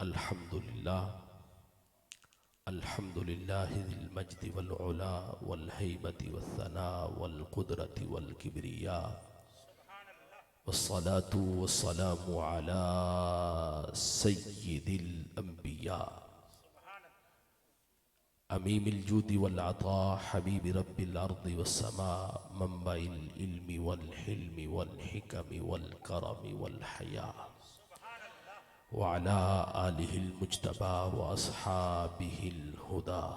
الحمد لله ذي المجد والعلا والهيبة والثناء والقدرة والكبرياء، والصلاة والسلام على سيد الأنبياء أميم الجود والعطاء حبيب رب الأرض والسماء منبع العلم والحلم والحكم والكرم والحياء، وعلى آله المجتبى وأصحابه الهدى.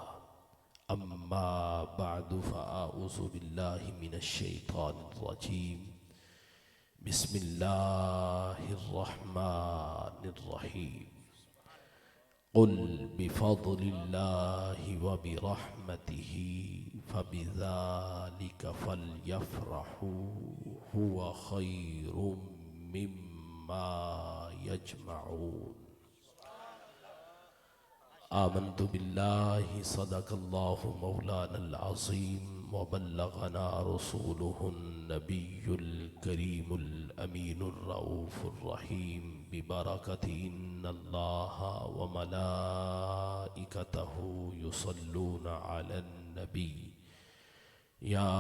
أما بعد فأعوذ بالله من الشيطان الرجيم. بسم الله الرحمن الرحيم. قل بفضل الله وبرحمته فبذلك فليفرحوا هو خير مما يجمعون. آمنت بالله صدق الله مولانا العظيم وبلغنا رسوله النبي الكريم الأمين الرؤوف الرحيم ببركة إن الله وملائكته يصلون على النبي يا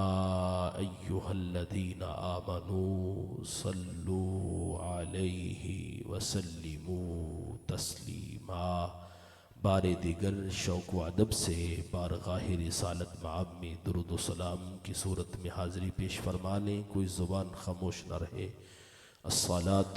أيها الذين آمنوا صلوا عليه وسلموا تسلیما. بار دیگر شوق و ادب سے بارگاہ رسالت مآب میں درود و سلام کی صورت میں حاضری پیش فرما لیں. کوئی زبان خاموش نہ رہے. الصلاۃ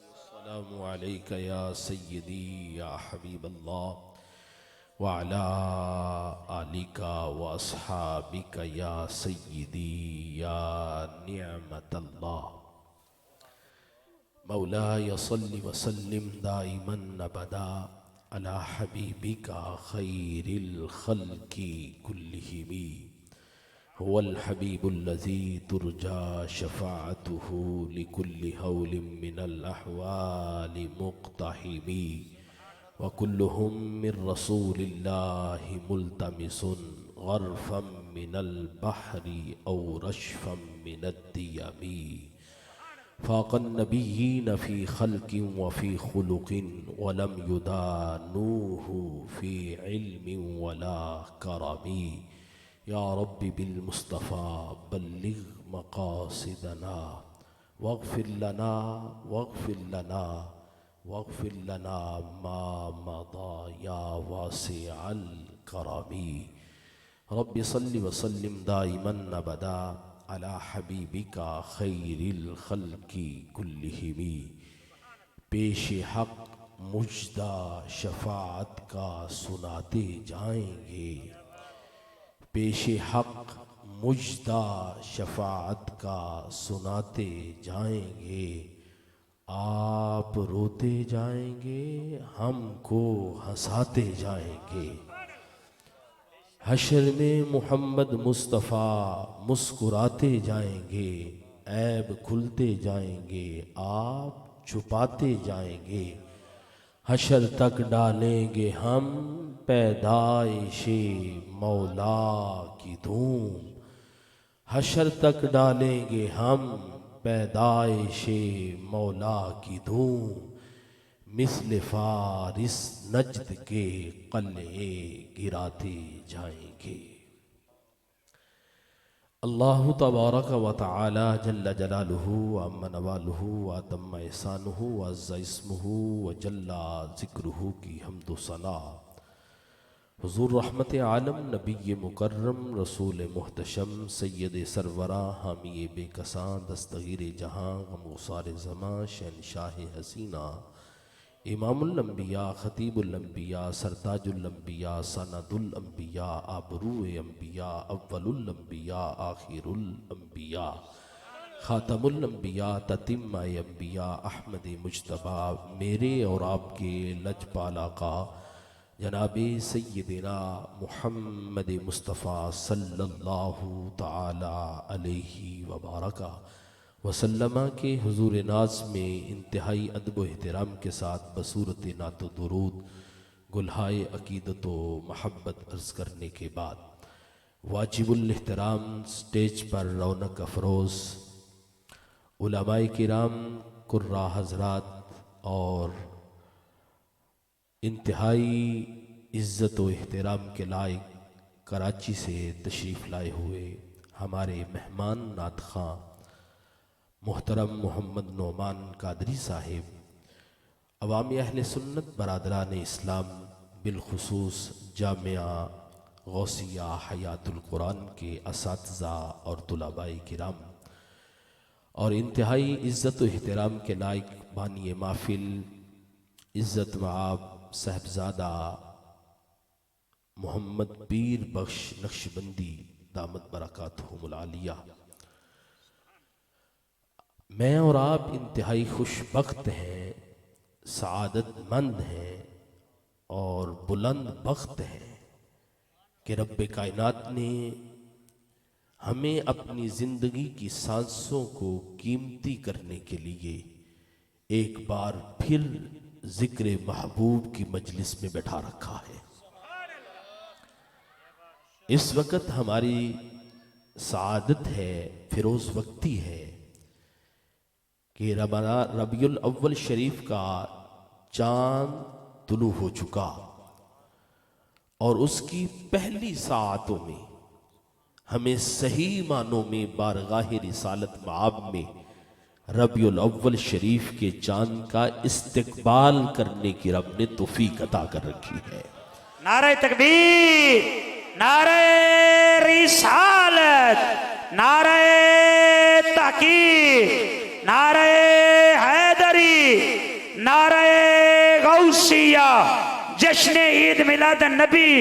والسلام علیک یا سیدی یا حبیب اللہ وعلى آلك وأصحابك يا سيدي يا نعمة الله. مولاي صل وسلم دائما أبدا على حبيبك خير الخلق كلهم. هو الحبيب الذي ترجى شفاعته لكل هول من الأحوال مقتحم، وكلهم من رسول الله ملتمس غرفا من البحر أو رشفا من الديم. فاق النبيين في خلق وفي خلق ولم يدانوه في علم ولا كرم. يا رب بالمصطفى بلغ مقاصدنا واغفر لنا ما مضى يا واسع الكرم. رب صل وسلم دائما ابدا على حبيبك خير الخلق كلهم. پیش حق مجدہ شفاعت کا سناتے جائیں گے، پیش حق مجدہ شفاعت کا سناتے جائیں گے. آپ روتے جائیں گے ہم کو ہنساتے جائیں گے. حشر میں محمد مصطفیٰ مسکراتے جائیں گے. عیب کھلتے جائیں گے آپ چھپاتے جائیں گے. حشر تک ڈالیں گے ہم پیدائش مولا کی دھوم. حشر تک ڈالیں گے ہم پیدائش مولا کی دھوم. مثل فارس نجد کے قلعے گراتے جائیں گے. اللہ تبارک و تعالی جل جلالہ وعم نوالہ واتم احسانہ وعز اسمہ وجل ذکرہ کی حمد و ثنا حضور رحمت عالم نبی مکرم رسول محتشم سید سرورہ حامی بے کساں دستگیر جہاں غمگسار زماں شہنشاہ حسینہ امام الانبیاء خطیب الانبیاء سرتاج الانبیاء سند الانبیاء آبرو انبیاء اول الانبیاء آخر الانبیاء خاتم الانبیاء تتمہ انبیاء احمد مجتبیٰ میرے اور آپ کے لجپال آقا جناب سیدنا محمد مصطفیٰ صلی اللہ تعالی علیہ وبارکہ وسلم کے حضور ناز میں انتہائی ادب و احترام کے ساتھ بصورت نعت و درود گلہائے عقیدت و محبت عرض کرنے کے بعد واجب الاحترام سٹیج پر رونق افروز علماء کرام، قرہ حضرات اور انتہائی عزت و احترام کے لائق کراچی سے تشریف لائے ہوئے ہمارے مہمان نعت خواں محترم محمد نعمان قادری صاحب، عوامی اہل سنت برادران اسلام، بالخصوص جامعہ غوثیہ حیات القرآن کے اساتذہ اور طلباء کرام، اور انتہائی عزت و احترام کے لائق بانی محفل عزت مآب صاحبزادہ محمد پیر بخش نقشبندی دامت برکاتہم العالیہ، میں اور آپ انتہائی خوش بخت ہیں، سعادت مند ہیں اور بلند بخت ہیں کہ رب کائنات نے ہمیں اپنی زندگی کی سانسوں کو قیمتی کرنے کے لیے ایک بار پھر ذکر محبوب کی مجلس میں بٹھا رکھا ہے۔ اس وقت ہماری سعادت ہے، فیروز وقتی ہے کہ ربیع الاول شریف کا چاند طلوع ہو چکا اور اس کی پہلی ساعتوں میں ہمیں صحیح معنوں میں بارگاہ رسالت مآب میں ربیع الاول شریف کے چاند کا استقبال کرنے کی رب نے توفیق عطا کر رکھی ہے۔ نعرہ تکبیر، نعرہ رسالت، نعرہ تحقیق، نعرہ حیدری، نعرہ غوثیہ، جشن عید میلاد النبی،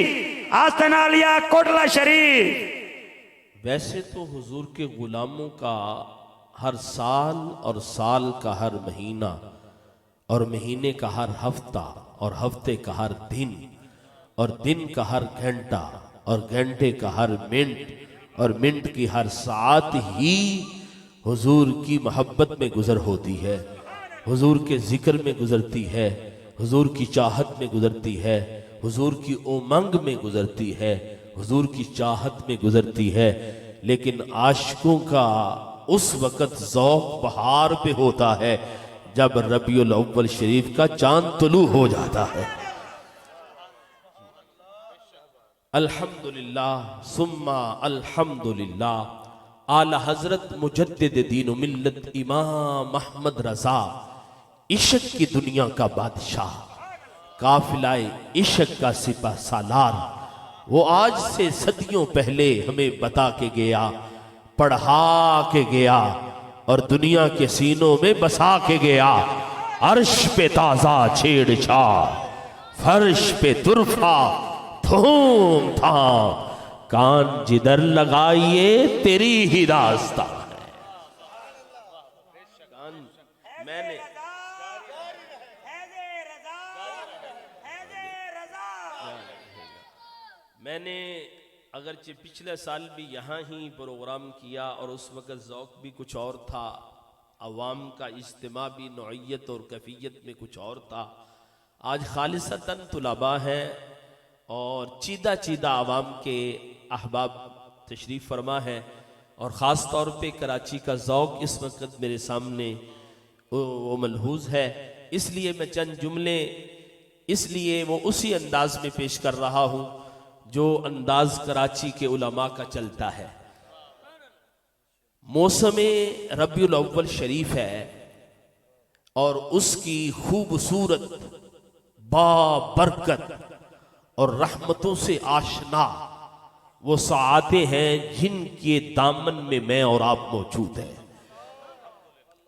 آستانہ عالیہ کوٹلہ شریف۔ ویسے تو حضور کے غلاموں کا ہر سال اور سال کا ہر مہینہ اور مہینے کا ہر ہفتہ اور ہفتے کا ہر دن اور دن کا ہر گھنٹہ اور گھنٹے کا ہر منٹ اور منٹ کی ہر ساعت ہی حضور کی محبت میں گزر ہوتی ہے، حضور کے ذکر میں گزرتی ہے، حضور کی چاہت میں گزرتی ہے، حضور کی امنگ میں گزرتی ہے، حضور کی چاہت میں گزرتی ہے۔ لیکن عاشقوں کا اس وقت ذوق بہار پہ ہوتا ہے جب ربیع الاول شریف کا چاند طلوع ہو جاتا ہے۔ الحمدللہ ثم الحمدللہ، اعلی حضرت مجدد دین و ملت امام احمد رضا، عشق کی دنیا کا بادشاہ، قافلہ عشق کا سپہ سالار، وہ آج سے صدیوں پہلے ہمیں بتا کے گیا، پڑھا کے گیا اور دنیا کے سینوں میں بسا کے گیا۔ عرش پہ تازہ چھیڑ چھاڑ، فرش پہ طرفہ دھوم دھام، کان جدھر لگائیے تیری ہی داستان ہے۔ میں نے اگرچہ پچھلے سال بھی یہاں ہی پروگرام کیا اور اس وقت ذوق بھی کچھ اور تھا، عوام کا اجتماع بھی نوعیت اور کیفیت میں کچھ اور تھا۔ آج خالصتاً طلباء ہیں اور چیدہ چیدہ عوام کے احباب تشریف فرما ہے، اور خاص طور پہ کراچی کا ذوق اس وقت میرے سامنے وہ ملحوظ ہے، اس لیے میں چند جملے اس لیے وہ اسی انداز میں پیش کر رہا ہوں جو انداز کراچی کے علماء کا چلتا ہے۔ موسم ربیع الاول شریف ہے اور اس کی خوبصورت بابرکت اور رحمتوں سے آشنا وہ ساعتیں ہیں جن کے دامن میں میں اور آپ موجود ہیں۔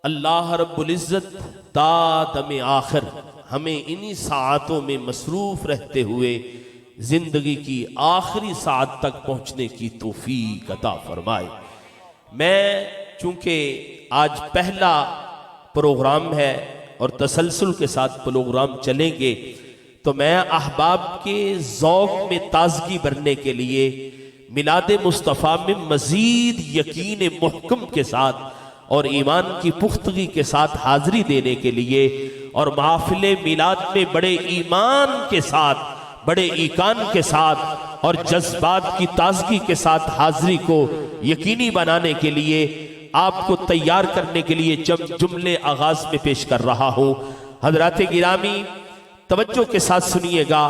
اللہ رب العزت تا دم آخر ہمیں انہی ساعتوں میں مصروف رہتے ہوئے زندگی کی آخری ساعت تک پہنچنے کی توفیق عطا فرمائے۔ میں چونکہ آج پہلا پروگرام ہے اور تسلسل کے ساتھ پروگرام چلیں گے، تو میں احباب کے ذوق میں تازگی بھرنے کے لیے میلاد مصطفیٰ میں مزید یقین محکم کے ساتھ اور ایمان کی پختگی کے ساتھ حاضری دینے کے لیے اور محافل میلاد میں بڑے ایمان کے ساتھ، بڑے ایقان کے ساتھ اور جذبات کی تازگی کے ساتھ حاضری کو یقینی بنانے کے لیے آپ کو تیار کرنے کے لیے جملے آغاز میں پیش کر رہا ہوں۔ حضرات گرامی توجہ کے ساتھ سنیے گا۔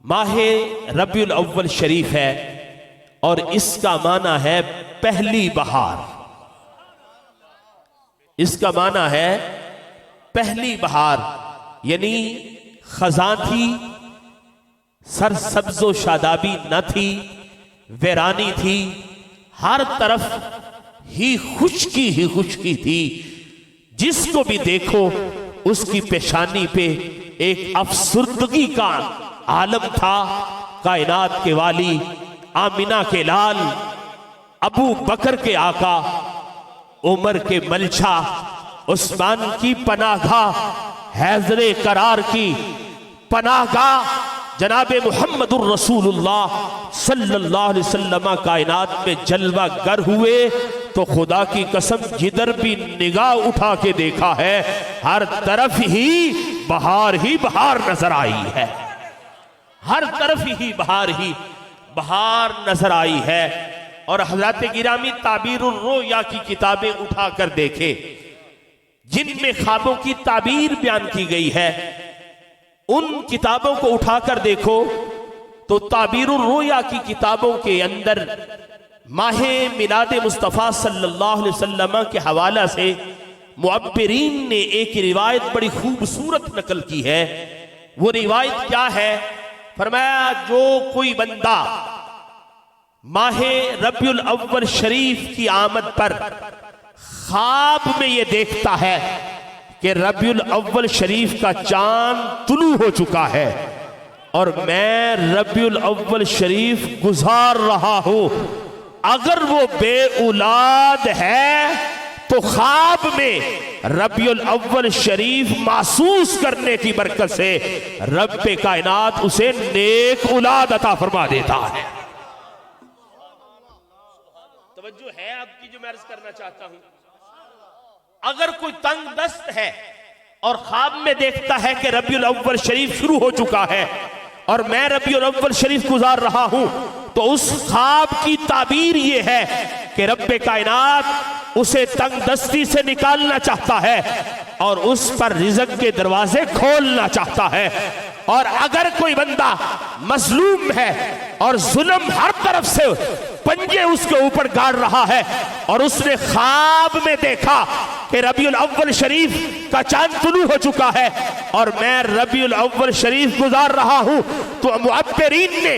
ماہ ربیع الاول شریف ہے اور اس کا معنی ہے پہلی بہار۔ اس کا معنی ہے پہلی بہار، یعنی خزاں تھی، سرسبز و شادابی نہ تھی، ویرانی تھی، ہر طرف ہی خشکی تھی۔ جس کو بھی دیکھو اس کی پیشانی پہ ایک افسردگی کا عالم تھا۔ کائنات کے والی، آمینہ کے لال، ابو بکر کے آقا، عمر کے ملچھا، عثمان کی پناہ گاہ، حیدر قرار کی پناہ گاہ جناب محمد الرسول اللہ صلی اللہ علیہ وسلم کائنات میں جلوہ گر ہوئے تو خدا کی قسم جدھر بھی نگاہ اٹھا کے دیکھا ہے ہر طرف ہی بہار نظر آئی ہے۔ ہر طرف ہی بہار نظر آئی ہے۔ اور حضرات گرامی تعبیر الرؤیا کی کتابیں اٹھا کر دیکھے جن میں خوابوں کی تعبیر بیان کی گئی ہے، ان کتابوں کو اٹھا کر دیکھو تو تعبیر الرؤیا کی کتابوں کے اندر ماہ میلاد مصطفیٰ صلی اللہ علیہ وسلم کے حوالہ سے معبرین نے ایک روایت بڑی خوبصورت نقل کی ہے۔ وہ روایت کیا ہے؟ فرمایا جو کوئی بندہ ماہ ربیع الاول شریف کی آمد پر خواب میں یہ دیکھتا ہے کہ ربیع الاول شریف کا چاند طلوع ہو چکا ہے اور میں ربیع الاول شریف گزار رہا ہوں، اگر وہ بے اولاد ہے تو خواب میں ربیع الاول شریف محسوس کرنے کی برکت سے رب کائنات اسے نیک اولاد عطا فرما دیتا ہے۔ توجہ ہے آپ کی جو میں عرض کرنا چاہتا ہوں؟ اگر کوئی تنگ دست ہے اور خواب میں دیکھتا ہے کہ ربیع الاول شریف شروع ہو چکا ہے اور میں ربیع الاول شریف گزار رہا ہوں، تو اس خواب کی تعبیر یہ ہے کہ رب کائنات اسے تنگ دستی سے نکالنا چاہتا ہے اور اس پر رزق کے دروازے کھولنا چاہتا ہے۔ اور اگر کوئی بندہ مظلوم ہے اور ظلم ہر طرف سے پنجے اس کے اوپر گاڑ رہا ہے اور اس نے خواب میں دیکھا کہ ربیع الاول شریف کا چاند طلوع ہو چکا ہے اور میں ربیع الاول شریف گزار رہا ہوں، تو معبرین نے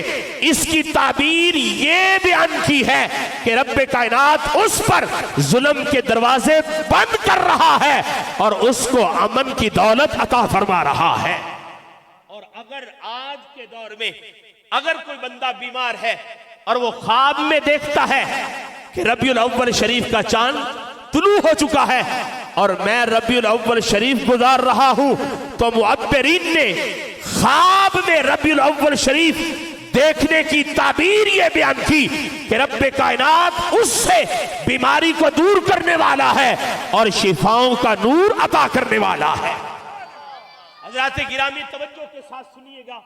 اس کی تعبیر یہ بیان کی ہے کہ رب کائنات اس پر ظلم کے دروازے بند کر رہا ہے اور اس کو امن کی دولت عطا فرما رہا ہے۔ اور اگر آج کے دور میں اگر کوئی بندہ بیمار ہے اور وہ خواب میں دیکھتا ہے کہ ربیع الاول شریف کا چاند طلوع ہو چکا ہے اور میں ربیع الاول شریف گزار رہا ہوں، تو معبرین نے خواب میں ربیع الاول شریف دیکھنے کی تعبیر یہ بیان کی کہ رب کائنات اس سے بیماری کو دور کرنے والا ہے اور شفاؤں کا نور عطا کرنے والا ہے۔ حضرات گرامی توجہ کے ساتھ سنیے گا،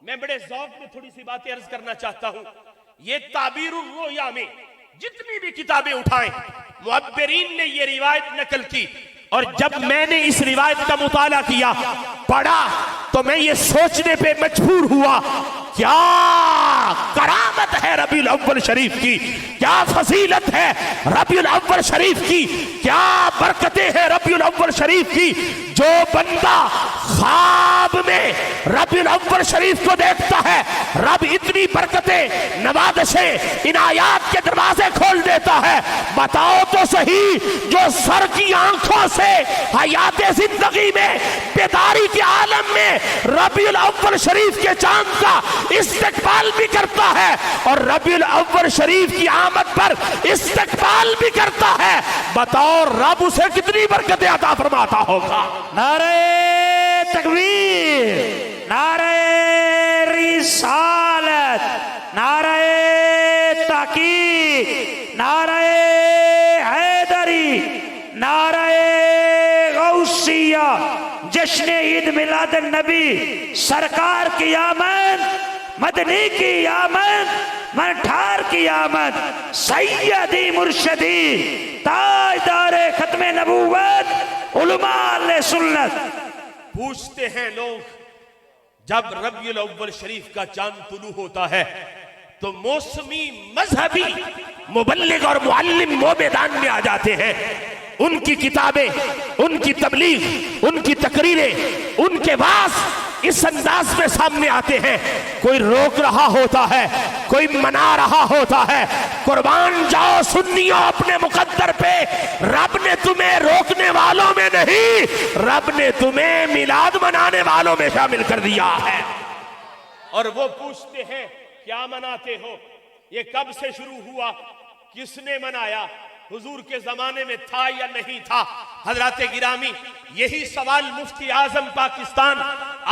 میں بڑے ذوق میں تھوڑی سی باتیں عرض کرنا چاہتا ہوں۔ یہ تعبیر الرؤیا میں جتنی بھی کتابیں اٹھائیں معبرین نے یہ روایت نقل کی، اور جب میں نے اس روایت کا مطالعہ کیا پڑھا تو میں یہ سوچنے پہ مجبور ہوا کیا کرامت ہے ربیع الاول شریف کی، کیا فضیلت ہے ربیع الاول شریف کی، کیا برکتیں ہیں ربیع الاول شریف کی۔ جو بندہ خواب میں ربیع الاول شریف کو دیکھتا ہے رب اتنی برکتیں، نوازشیں، عنایات کے دروازے کھول دیتا ہے۔ بتاؤ تو صحیح، جو سر کی آنکھوں سے حیات زندگی میں بیداری کے عالم میں ربیع الاول شریف کے چاند کا استقبال بھی کرتا ہے اور ربیع الاول شریف کی آمد پر استقبال بھی کرتا ہے، بتاؤ رب اسے کتنی برکتیں عطا فرماتا ہوگا۔ نعرہ تکبیر، نعرہ رسالت، نعرہ تحقیق، نعرہ حیدری، نعرہ غوثیہ، جشن عید میلاد النبی، سرکار کی آمد مدنی کی آمد، منٹھار کی آمد، سیدی مرشدی تاجدار ختم نبوت علماء اہل سنت۔ پوچھتے ہیں لوگ جب ربیع الاول شریف کا چاند طلوع ہوتا ہے تو موسمی مذہبی مبلغ اور معلم وہ میدان میں آ جاتے ہیں، ان کی کتابیں، ان کی تبلیغ، ان کی تقریریں، ان کے باعث اس انداز میں سامنے آتے ہیں، کوئی روک رہا ہوتا ہے، کوئی منا رہا ہوتا ہے۔ قربان جاؤ سنیو اپنے مقدر پہ، رب نے تمہیں روکنے والوں میں نہیں، رب نے تمہیں میلاد منانے والوں میں شامل کر دیا ہے۔ اور وہ پوچھتے ہیں کیا مناتے ہو، یہ کب سے شروع ہوا، کس نے منایا، حضور کے زمانے میں تھا یا نہیں تھا؟ حضرات گرامی، یہی سوال مفتی اعظم پاکستان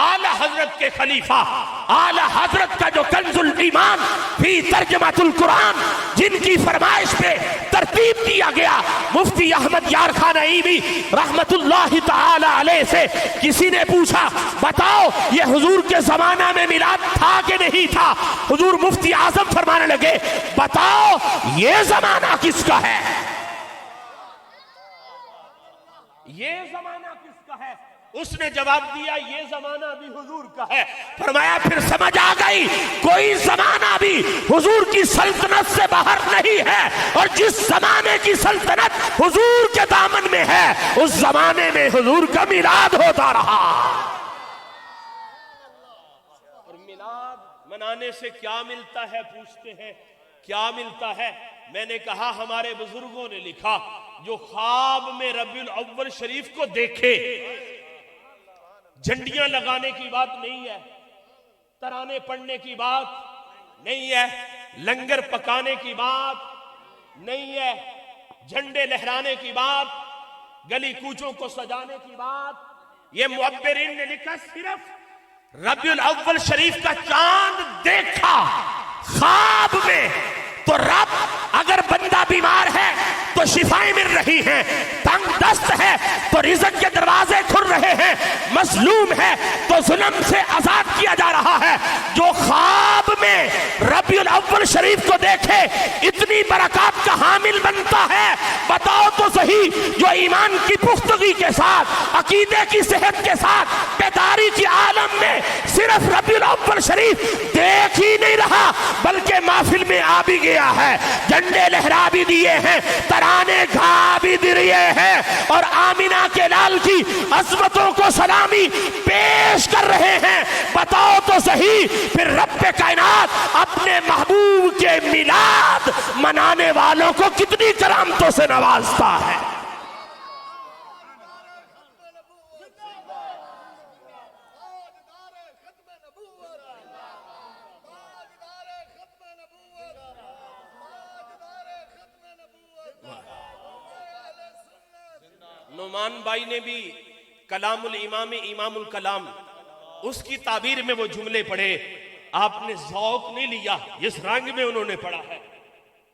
اعلی حضرت کے خلیفہ، اعلی حضرت کا جو کنز الایمان فی ترجمۃ القرآن، جن کی فرمائش پہ ترتیب دیا گیا، مفتی احمد یار خان نعیمی رحمت اللہ تعالی علیہ سے کسی نے پوچھا بتاؤ یہ حضور کے زمانہ میں میلاد تھا کہ نہیں تھا؟ حضور مفتی اعظم فرمانے لگے بتاؤ یہ زمانہ کس کا ہے، یہ زمانہ کس کا ہے؟ اس نے جواب دیا یہ زمانہ بھی حضور کا ہے۔ فرمایا پھر سمجھ آ گئی، کوئی زمانہ بھی حضور کی سلطنت سے باہر نہیں ہے، اور جس زمانے کی سلطنت حضور کے دامن میں ہے اس زمانے میں حضور کا میلاد ہوتا رہا۔ اور میلاد منانے سے کیا ملتا ہے، پوچھتے ہیں کیا ملتا ہے؟ میں نے کہا ہمارے بزرگوں نے لکھا جو خواب میں ربیع الاول شریف کو دیکھے، جھنڈیاں لگانے کی بات نہیں ہے، ترانے پڑھنے کی بات نہیں ہے، لنگر پکانے کی بات نہیں ہے، جھنڈے لہرانے کی بات، گلی کوچوں کو سجانے کی بات، یہ معبرین نے لکھا صرف ربیع الاول شریف کا چاند دیکھا خواب میں تو رب، اگر بندہ بیمار ہے تو شفائیں مل رہی ہیں، تنگ دست ہے تو رزق کے دروازے کھل رہے ہیں، مظلوم ہے تو ظلم سے آزاد کیا جا رہا ہے۔ جو خواب میں ربیع الاول شریف کو دیکھے اتنی برکات کا حامل بنتا ہے، بتاؤ تو صحیح جو ایمان کی پختگی کے ساتھ، عقیدے کی صحت کے ساتھ، بیداری کی عالم میں صرف ربیع الاول شریف دیکھ ہی نہیں رہا بلکہ محفل میں آ بھی گیا ہے، جھنڈے لہرا بھی دیے ہیں، ترانے گا بھی دیے ہیں، اور آمینہ کے لال کی عظمتوں کو سلامی پیش کر رہے ہیں۔ بتاؤ تو صحیح پھر رب کائنات اپنے محبوب کے میلاد منانے والوں کو کتنی کرامتوں سے نوازتا ہے۔ نعمان بھائی نے بھی کلام الامام امام الکلام، اس کی تعبیر میں وہ جملے پڑھے، آپ نے ذوق نہیں لیا، جس رنگ میں انہوں نے پڑھا ہے،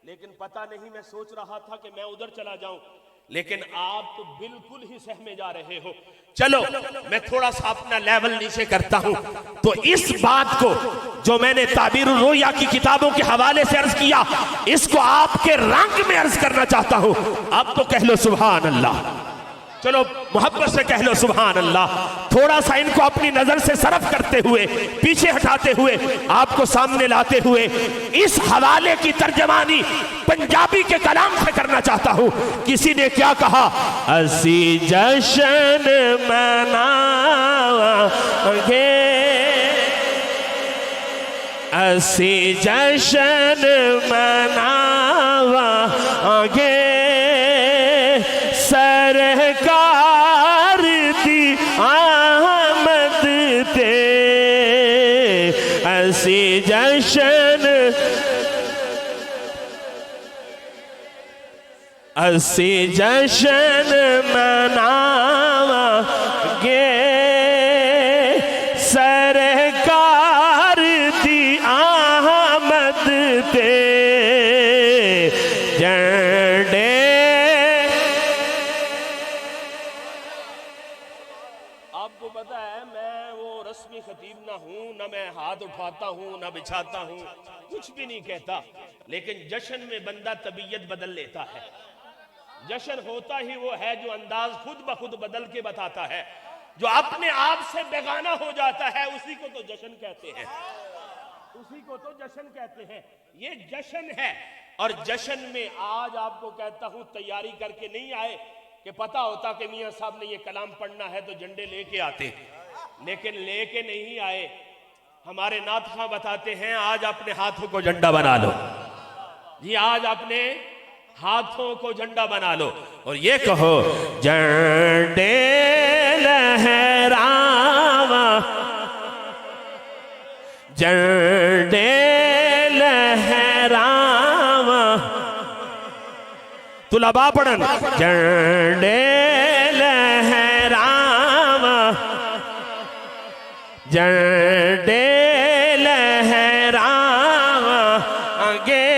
لیکن پتہ نہیں، میں سوچ رہا تھا کہ میں ادھر چلا جاؤں، لیکن آپ تو بالکل ہی سہمے جا رہے ہو۔ چلو میں تھوڑا سا اپنا لیول نیچے کرتا ہوں، تو اس بات کو جو میں نے تعبیر الرؤیا کی کتابوں کے حوالے سے عرض کیا، اس کو آپ کے رنگ میں عرض کرنا چاہتا ہوں۔ آپ تو کہہ لو سبحان اللہ، چلو محبت سے کہہ لو سبحان اللہ۔ تھوڑا سا ان کو اپنی نظر سے صرف کرتے ہوئے، پیچھے ہٹاتے ہوئے، آپ کو سامنے لاتے ہوئے اس حوالے کی ترجمانی پنجابی کے کلام سے کرنا چاہتا ہوں۔ کسی نے کیا کہا، اسی جشن مناؤں گے، اسی جشن مناؤں گے، سرکار دی آمد تے، اسی جشن، اسی جشن مناواں گے، سرکار دی آمد تے، جھنڈے۔ آپ کو پتا ہے میں وہ رسمی خطیب نہ ہوں، نہ میں ہاتھ اٹھاتا ہوں نہ بچھاتا ہوں، کچھ بھی نہیں کہتا، لیکن جشن میں بندہ طبیعت بدل لیتا ہے۔ جشن ہوتا ہی وہ ہے جو انداز خود بخود بدل کے بتاتا ہے، جو اپنے آپ سے بیگانہ ہو جاتا ہے، اسی کو تو جشن کہتے ہیں، اسی کو تو جشن کہتے ہیں۔ یہ جشن ہے، اور جشن میں آج آپ کو کہتا ہوں تیاری کر کے نہیں آئے کہ پتہ ہوتا کہ میاں صاحب نے یہ کلام پڑھنا ہے تو جھنڈے لے کے آتے، لیکن لے کے نہیں آئے۔ ہمارے نعت خواں بتاتے ہیں آج اپنے ہاتھوں کو جھنڈا بنا لو، جی آج اپنے ہاتھوں کو جھنڈا بنا لو، اور یہ کہو جھنڈے لہراواں، جھنڈے لہراواں، طلباء پڑھن جھنڈے لہراواں، جھنڈے لہراواں گے،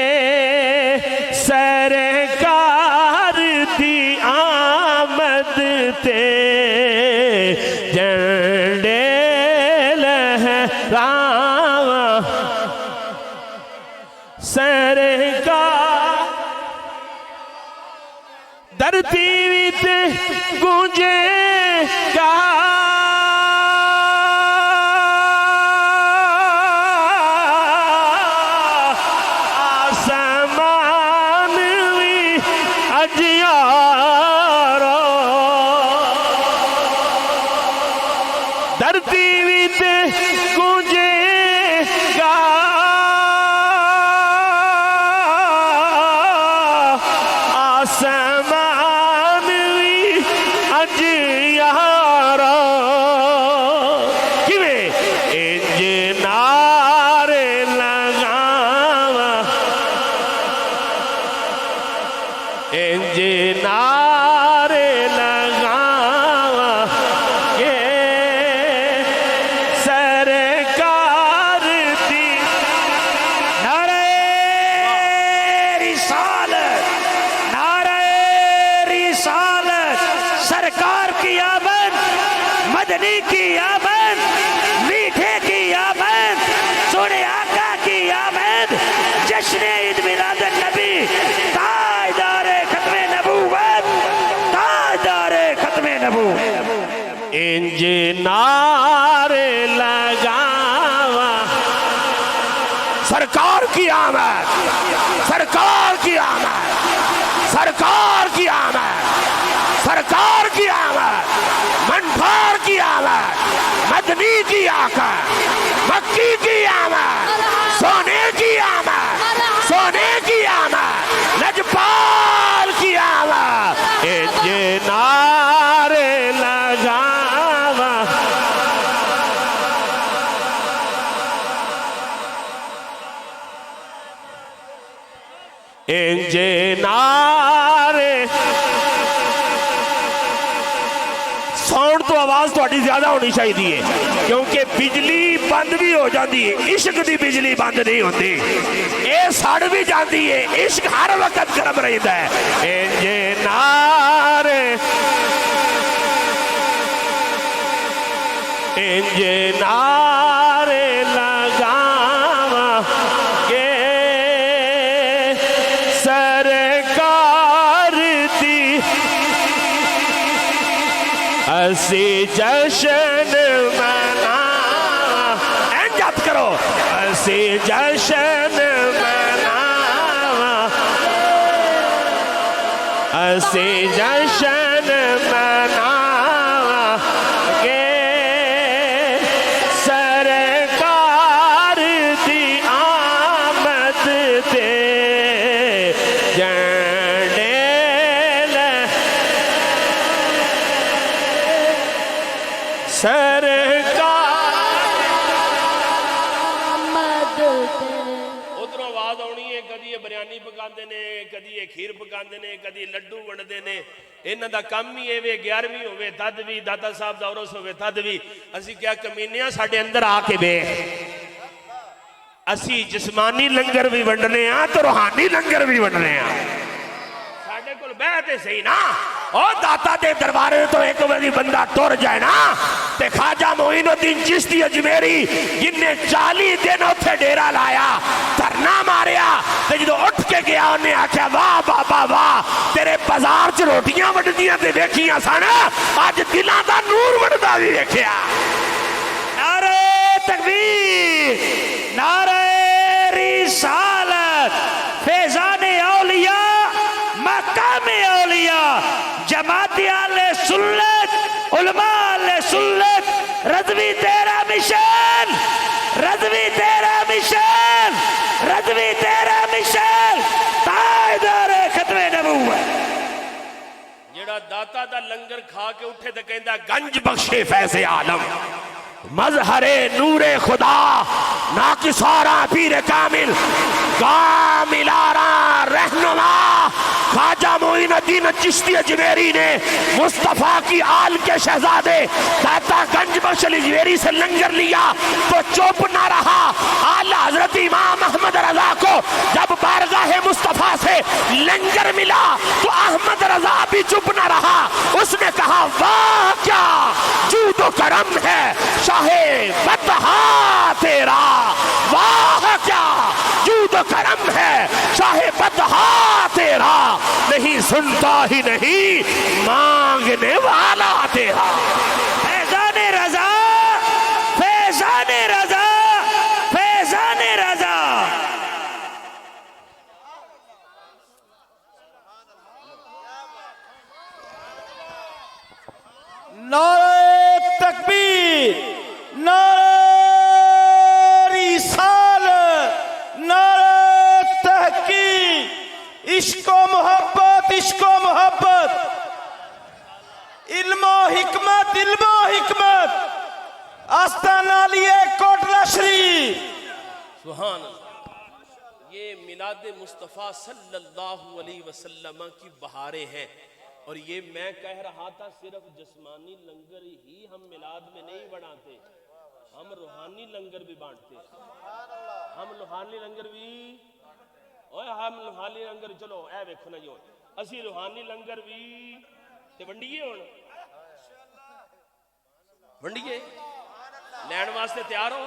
سرکار دی آمد تے جھنڈے لہراواں، سرکار دھرتی وچ گونجے گا، آسمان وی اجیارا، دھرتی وچ گونجے گا، آسمان وی اجیارا، کیویں انج نعرے لگاواں، انج نعرے لگاواں کہ سرکار دی نعرہ رسالت، نعرہ رسالت، سرکار کی آمد، مدنی کی آمد، میٹھے کی آمد، سونے آقا کی آمد، جشن عید میلاد النبی، تاجدار ختم نبوت، تاجدار ختم نبوت۔ انج نعرے لگاواں، سرکار کی آمد، سرکار کی آمد، سرکار کی آمد، سرکار کی آمد، منٹھار کی آمد، مدنی کی آقا، مکی کی آمد، سونے کی آمد، سونے کی آمد، لجپال کی آمد، انج نعرے لگاواں، انج نعرے، ساؤنڈ تو آواز تھوڑی زیادہ ہونی چاہیے، کیونکہ بجلی بند بھی ہو جاتی ہے، عشق دی بجلی بند نہیں ہوتی، اے سڑ بھی جاتی ہے، عشق ہر وقت گرم رہتا ہے۔ انج نعرے، انج نعرے لگاواں گے، سرکار دی اسی جشن مناواں، انجت کرو، اسی جشن مناواں، اسی جشن مناواں گے، سرکار دی آمد تے جھنڈے سرکار۔ ادھر آواز آنی ہے، کدی یہ بریانی پکاندے نے، کدی یہ کھیر پکاندے نے، کدی لڈو ونڈدے نے، انہاں دا کم ہی ہے، 11ویں ہوئے تد بھی، داتا صاحب دا عرس ہوئے تد بھی، اسی کیا کمینیاں ساڑھے اندر آ کے بے، اسی جسمانی لنگر بھی ونڈنے ہاں تو روحانی لنگر بھی ونڈنے ہاں، ساڑھے کل بیعتے صحیح نا، اور داتا دے دربارے تو ایک وزی بندہ ٹور جائے نا، تے خواجہ معین الدین چشتی اجمیری جن نے 40 دن اتھے ڈیرا لایا دھرنا ماریا تے جدو اٹھ کے گیا انہیں آکھیا واہ بابا واہ تیرے بازار چ روٹیاں وڈدیاں تے ویکھیاں سن اج دلاں دا نور وڈدا وی ویکھیا نعرہ تکبیر نعرہ رسالت فیضان اولیاء مقام اولیاء جماعت اہل سنت علماء اہل سنت رضوی تیرا مشن رضوی تیرا مشن رضوی تیرا مشن تاجدار ختم نبوت جڑا داتا دا لنگر کھا کے اٹھے تے کہندا گنج بخشے فیض عالم مظہر نور خدا ناقصارا پیر کامل کاملارا رہنما خواجہ معین الدین چشتی اجمیری نے مصطفیٰ کی آل کے شہزادے داتا گنج بخش اجمیری سے لنگر لیا تو چپ نہ رہا اعلیٰ حضرت امام احمد رضا کو جب بارگاہ مصطفیٰ سے لنگر ملا تو احمد رضا بھی چپ نہ رہا اس نے کہا واہ کیا جود و کرم ہے شاہ بدہا تیرا واہ کیا جود و کرم ہے شاہ بدہا تیرا نہیں سنتا ہی نہیں مانگنے والا تیرا فیضان رضا فیضان رضا فیضان رضا نعرہ تکبیر نعرہ رسالت نعرہ تحقیق عشق و محبت عشق و محبت علم و حکمت علم و حکمت آستان علیہ کوٹلہ شریف سبحان اللہ یہ میلاد مصطفیٰ صلی اللہ علیہ وسلم کی بہاریں ہیں اور یہ میں کہہ رہا تھا صرف جسمانی لنگر ہی ہم میلاد میں نہیں بناتے ہم روحانی لنگر بھی بانٹتے ہم روحانی لنگر بھی ہم روحانی لنگر چلو اے ویکھو نا جو اسی روحانی لنگر بھی تے ونڈیے ہون ونڈیے لین واسطے تیار ہو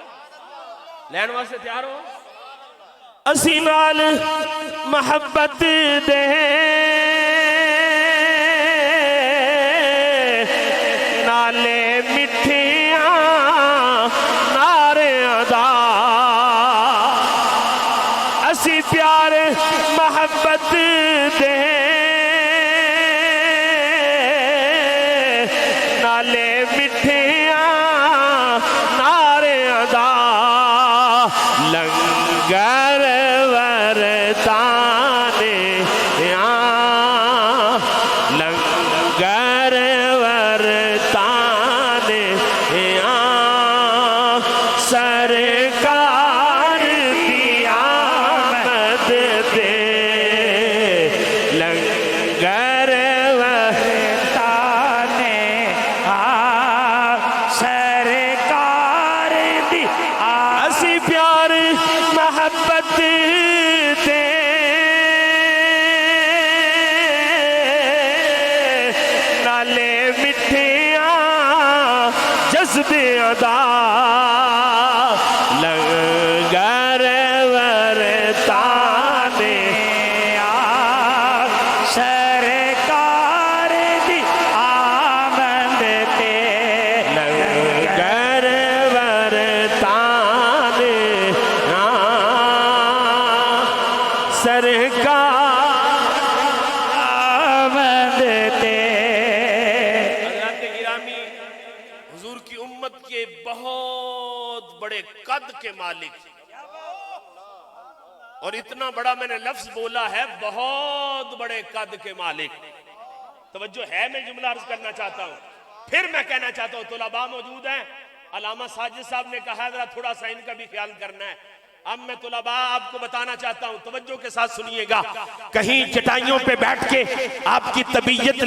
لین واسطے تیار ہو اسی نال محبت دے نالے مٹھیاں نعرے ادا اسی پیار محبت دے نالے مٹھیاں نعرے ادا لنگر ورتانے لنگر ورتانے سرکار کی آمد دے لنگر ورتانے سرکار دی اسی پیار محبت دے نالے مٹھیاں جذب ادا لنگر ورتانے سرکار دی آمد تے لنگر ورتانے سرکار آمد تے حضرات گرامی حضور کی امت کے بہت بڑے قد کے مالک اور اتنا بڑا میں نے لفظ بولا ہے بہت بڑے قد کے مالک توجہ ہے میں جملہ عرض کرنا چاہتا ہوں پھر میں کہنا چاہتا ہوں طلباء موجود ہیں علامہ ساجد صاحب نے کہا ہے ذرا تھوڑا سا ان کا بھی خیال کرنا ہے اب میں طلباء آپ کو بتانا چاہتا ہوں، توجہ کے ساتھ سنیے گا، کہیں چٹائیوں پہ بیٹھ کے آپ کی طبیعت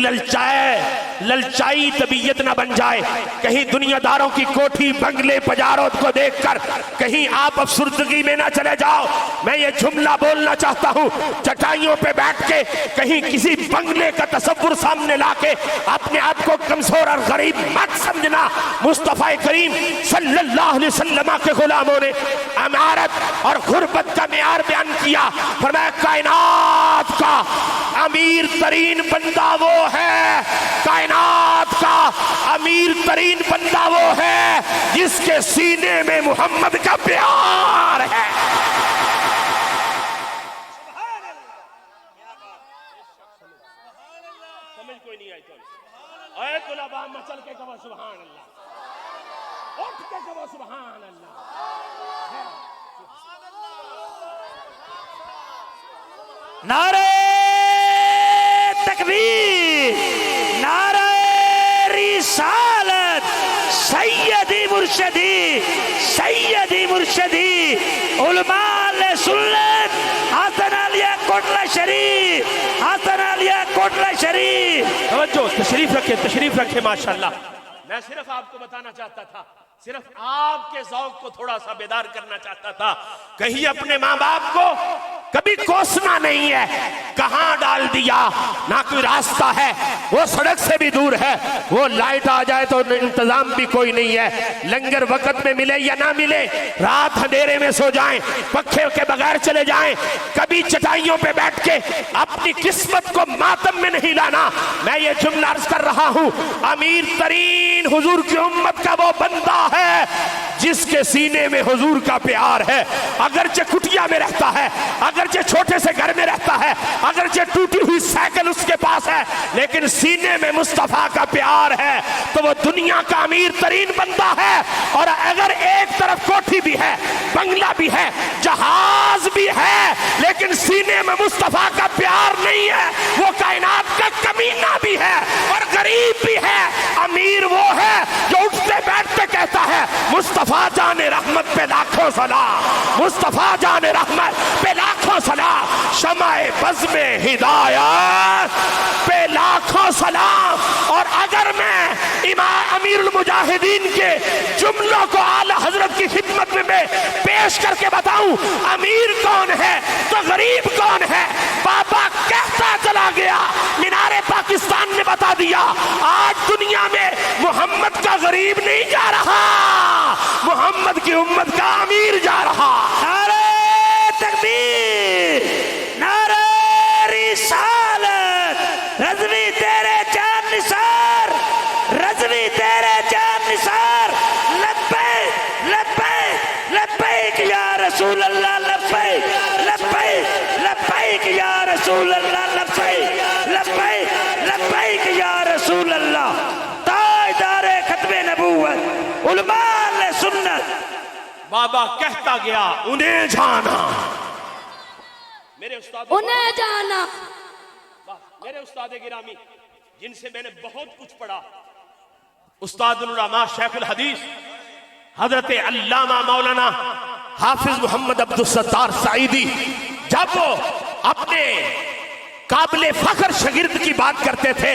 للچائی طبیعت نہ بن جائے، کہیں دنیا داروں کی کوٹھی بنگلے پجاروں کو دیکھ کر کہیں آپ افسردگی میں نہ چلے جاؤ۔ میں یہ جملہ بولنا چاہتا ہوں، چٹائیوں پہ بیٹھ کے کہیں کسی بنگلے کا تصور سامنے لا کے اپنے آپ کو کمزور اور غریب مت سمجھنا۔ مصطفیٰ کریم صلی اللہ علیہ وسلم کے غلاموں نے عمارت اور غربت کا معیار بیان کیا، فرمایا کائنات کا امیر ترین بندہ وہ ہے، کائنات کا امیر ترین بندہ وہ ہے جس کے سینے میں محمد کا پیار ہے۔ سمجھ کوئی نہیں آئی تو اے طلباء مچل کے کہو سبحان اللہ، اٹھ کے کہو سبحان اللہ۔ نعرہ تکبیر، نعرہ رسالت، سیدی مرشدی، سیدی مرشدی، علماء علیہ سنت، حسن علیہ کوٹلہ شریف، حسن علیہ کوٹلہ شریف۔ توجہ، تشریف رکھے ماشاءاللہ۔ میں صرف آپ کو بتانا چاہتا تھا، صرف آپ کے ذوق کو تھوڑا سا بیدار کرنا چاہتا تھا، کہیں اپنے ماں باپ کو کبھی کوسنا نہیں ہے، کہاں ڈال دیا، نہ کوئی راستہ ہے، وہ سڑک سے بھی دور ہے، وہ لائٹ آ جائے تو انتظام بھی کوئی نہیں ہے، لنگر وقت میں ملے یا نہ ملے، رات اندھیرے میں سو جائیں، پنکھے کے بغیر چلے جائیں، کبھی چٹائیوں پہ بیٹھ کے اپنی قسمت کو ماتم میں نہیں لانا۔ میں یہ جملہ عرض کر رہا ہوں، امیر ترین حضور کی امت کا وہ بندہ ہے جس کے سینے میں حضور کا پیار ہے، اگرچہ کٹیا میں رہتا ہے، اگرچہ چھوٹے سے گھر میں رہتا ہے، اگرچہ ٹوٹی ہوئی سائیکل اس کے پاس ہے، لیکن سینے میں مصطفیٰ کا پیار ہے تو وہ دنیا کا امیر ترین بندہ ہے۔ اور اگر ایک طرف کوٹھی بھی ہے، بنگلہ بھی ہے، جہاز بھی ہے، لیکن سینے میں مصطفیٰ کا پیار نہیں ہے، وہ کائنات کا کمینہ بھی ہے اور غریب بھی ہے۔ امیر وہ ہے جو اٹھتے بیٹھتے کہتا ہے مصطفیٰ جان رحمت پہ لاکھوں سلام، مصطفیٰ جان رحمت پہ لاکھوں سلام، شمع بزم ہدایت پہ لاکھوں سلام۔ اور اگر میں امام امیر المجاہدین کے جملوں کو اعلیٰ حضرت کی خدمت میں پیش کر کے بتاؤں امیر کون ہے تو غریب کون ہے، بابا کہتا چلا گیا، مینار پاکستان نے بتا دیا، آج دنیا میں محمد کا غریب نہیں جا رہا، محمد کی امت کا امیر جا رہا۔ نعرہ تکبیر، نعرہ رسالت، رضوی تیرے چاند نثار، رضوی تیرے چاند نثار، لبیک لبیک لبیک یا رسول اللہ، لبیک لبیک لبیک یا رسول اللہ، لبیک لبیک لبیک یا رسول اللہ۔ تاجدار ختم نبوت، علماء علیہ سنت۔ بابا کہتا گیا انہیں جانا، میرے استاد انہیں جانا، میرے استاد گرامی جن سے میں نے بہت کچھ پڑھا، استاد العلماء شیخ الحدیث حضرت علامہ مولانا حافظ محمد عبدالستار سعیدی، جب وہ اپنے قابل فخر شاگرد کی بات کرتے تھے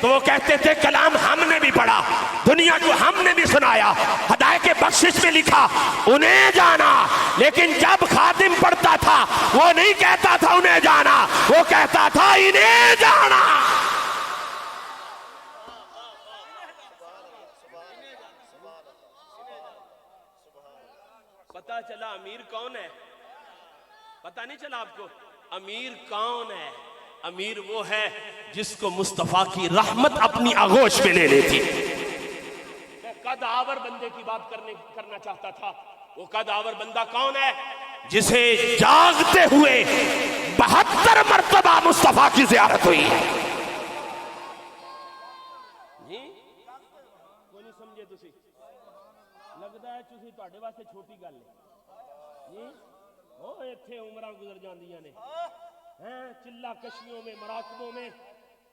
تو وہ کہتے تھے کلام ہم نے بھی پڑھا، دنیا کو ہم نے بھی سنایا، ہدایت کے بخشش میں لکھا انہیں جانا، لیکن جب خادم پڑھتا تھا وہ نہیں کہتا تھا انہیں جانا، وہ کہتا تھا انہیں جانا۔ پتہ چلا امیر کون ہے؟ پتہ نہیں چلا آپ کو امیر کون ہے؟ امیر وہ ہے جس کو مصطفیٰ کی رحمت اپنی آغوش میں لے لیتی۔ میں قد آور بندے کی بات کرنا چاہتا تھا، وہ قد آور بندہ کون ہے؟ جسے جاگتے ہوئے 72 مرتبہ مصطفیٰ کی زیارت ہوئی ہے۔ کوئی نہیں سمجھے تسی، لگتا ہے تسی تواڈے واسطے چھوٹی گل ہے، وہ ایتھے عمراں گزر جاندیاں نے، چلا کشیوں میں، مراکبوں میں،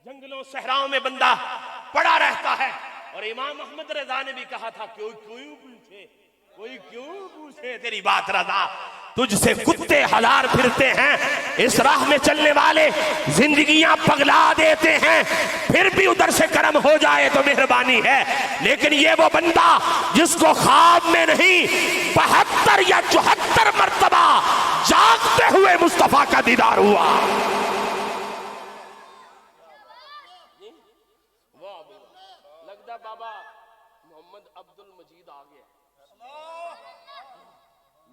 جنگلوں صحراؤں میں بندہ پڑا رہتا ہے۔ اور امام احمد رضا نے بھی کہا تھا کوئی کیوں پوچھے تیری بات رضا، تجھ سے کتے ہزار پھرتے ہیں، اس راہ میں چلنے والے زندگیاں پگلا دیتے ہیں، پھر بھی ادھر سے کرم ہو جائے تو مہربانی ہے۔ لیکن یہ وہ بندہ جس کو خواب میں نہیں 72 یا 74 مرتبہ جاگتے ہوئے مصطفیٰ کا دیدار ہوا۔ لگتا بابا محمد عبد المجید آ گیا،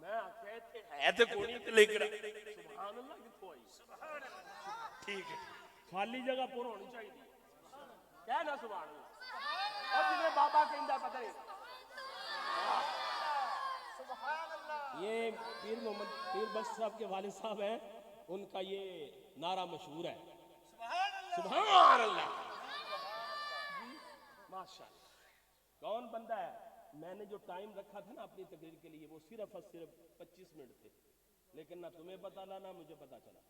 میں کہتے ہے تو کوئی نہیں لکھ رہا، سبحان اللہ کتوں آئی، ٹھیک ہے خالی جگہ پر ہونی چاہیے، کہنا سبحان اللہ، اور جنہیں بابا کہندہ پتہ ہے یہ پیر محمد پیر بخش صاحب کے والد صاحب ہیں، ان کا یہ نعرہ مشہور ہے، سبحان اللہ ماشاءاللہ۔ کون بندہ ہے؟ میں نے جو ٹائم رکھا تھا نا اپنی تقریر کے لیے وہ صرف 25 منٹ تھے، لیکن نہ تمہیں پتا نہ مجھے پتا چلا۔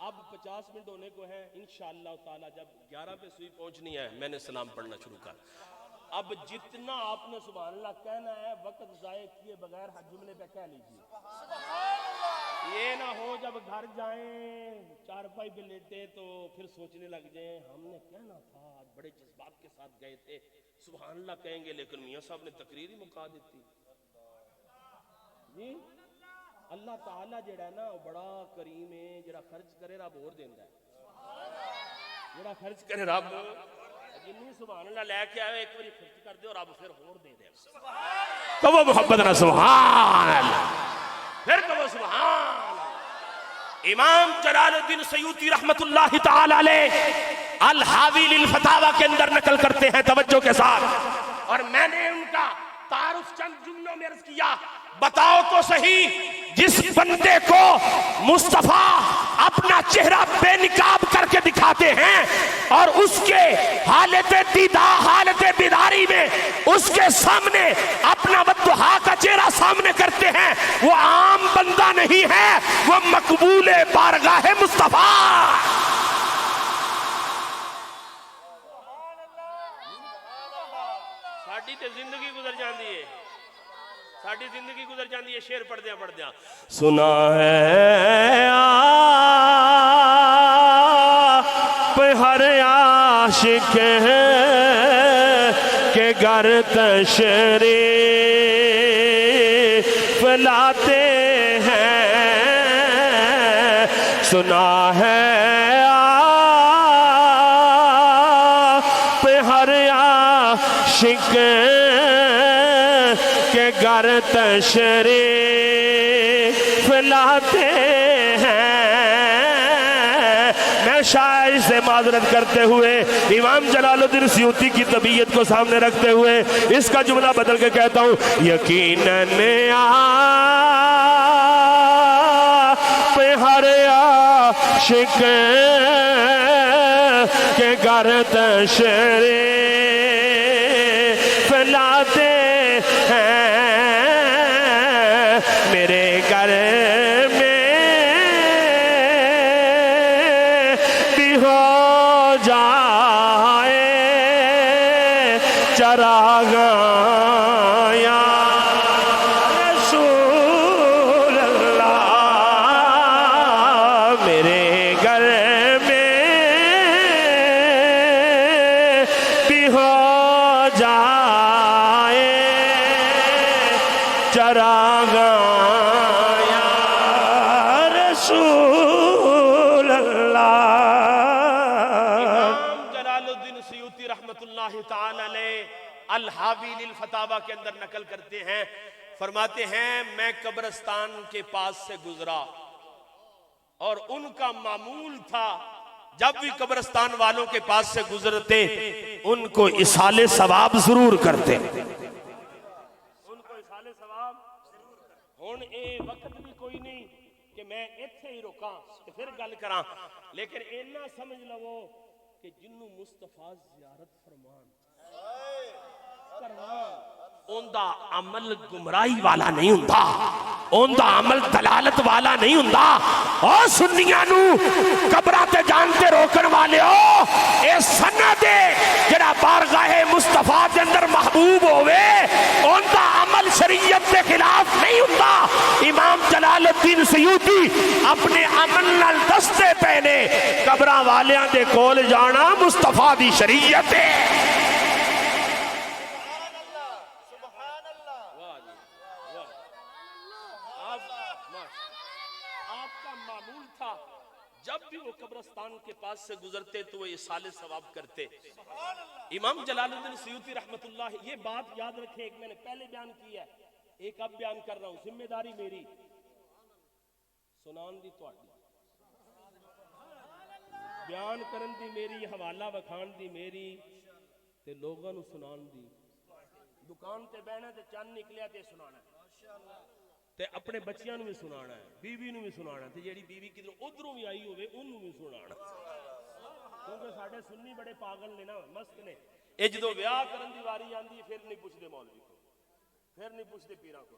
اب 50 منٹ ہونے کو ہے، انشاءاللہ تعالی جب 11 پہ سوئی پہنچنی ہے میں نے سلام پڑھنا شروع کر۔ اب جتنا آپ نے سبحان اللہ کہنا ہے وقت ضائع کیے بغیر ہر جملے پہ کہہ لیجیے، یہ نہ ہو جب گھر جائیں چارپائی پہ لیٹے تو پھر سوچنے لگ جائیں ہم نے کہنا تھا، آج بڑے جذبات کے ساتھ گئے تھے، سبحان اللہ کہیں گے لیکن میاں صاحب نے تقریر ہی مکا دیتی۔ جی اللہ تعالیٰ جڑا ہے نا بڑا کریم ہے، جڑا خرچ کرے رب اور دیندہ ہے، جڑا خرچ کرے رب جنہی سبحان اللہ لے کے آئے ایک باری خرچ کر دے اور رب پھر اور دے دے، تو وہ محبت نہ سبحان اللہ، پھر کہ وہ سبحان اللہ۔ امام جلال الدین سیوطی رحمت اللہ تعالی علیہ الحاوی للفتاوی کے اندر نقل کرتے ہیں توجہ کے ساتھ، اور میں نے ان کا تعارف چند جملوں میں عرض کیا، بتاؤ تو صحیح جس بندے کو مصطفیٰ اپنا چہرہ بے نقاب کر کے دکھاتے ہیں اور اس کے حالت دیدار حالت بیداری میں اس کے سامنے اپنا والضحیٰ کا چہرہ سامنے کرتے ہیں، وہ عام بندہ نہیں ہے، وہ مقبول بارگاہ مصطفیٰ۔ ساڑی تے زندگی گزر جاندی ہے، ساڑی زندگی گزر جاندی ہے، شعر پڑھ دیاں سنا ہے آپ ہر عاشق کے گھر تشریف لاتے ہیں، سنا ہے آپ ہر عاشق کے گھر تشریف لاتے ہیں۔ میں شاعر سے معذرت کرتے ہوئے امام جلال الدین سیوطی کی طبیعت کو سامنے رکھتے ہوئے اس کا جملہ بدل کے کہتا ہوں، یقیناً آپ ہر عاشق کے گھر تشریف لاتے ہیں، میرے گھر میں بھی ہو جائے چراغ یا رسول اللہ، میرے گھر میں بھی ہو جائے چراغ یا رسول اللہ۔ امام جلال الدین سیوطی رحمت اللہ تعالی علیہ الحاوی للفتاوی کے اندر نقل کرتے ہیں، فرماتے ہیں میں قبرستان کے پاس سے گزرا اور ان کا معمول تھا جب بھی قبرستان والوں کے پاس سے گزرتے ان کو اصال ثواب ضرور کرتے، ان کو اصال ثواب ہون اے وقت بھی کوئی نہیں کہ میں ایتھے ہی رکاں کہ پھر گل کراں، لیکن اینا سمجھ لو کہ جنوں مصطفیٰ زیارت فرمان اوندا عمل گمراہی والا نہیں ہوندا، اوندا عمل دلالت والا نہیں ہوندا۔ او سنیاں نو قبراں تے جانتے روکن والے او اے سند ہے جڑا بارگاہ مصطفیٰ دے اندر محبوب ہوئے اوندا عمل شریعت کے خلاف نہیں ہوندا۔ امام جلال الدین الدین سیوطی اپنے امن نال دستے پہنے قبراں والیاں دے کول جانا مصطفیٰ دی شریعت ہے. آپ کا معمول تھا جب بھی وہ قبرستان کے پاس سے گزرتے تو وہ یہ سال ثواب کرتے. امام جلال الدین سیوطی رحمت اللہ، یہ بات یاد رکھیں، ایک میں نے پہلے بیان کی ہے، ایک اب بیان کر رہا ہوں، ذمہ داری میری، سنان دی تواڈی، بیان کرن دی میری، حوالہ وکھان دی میری، تے لوگاں نو سنان دی. دکان تے بہنا تے چند نکلیا تے سنانا ہے، تے اپنے بچیاں نو بھی سنانا ہے، بیوی نو بھی سنانا ہے، تے جیڑی بیوی کدھروں ادھروں بھی آئی ہوئے اونوں بھی سنانا. کیونکہ ساڈے سنی بڑے پاگل نے نا، مست نے. اے جدوں ویاہ کرن دی واری آندی پھر نہیں پوچھدے مولوی کو، پھر نہیں پوچھدے پیراں کو،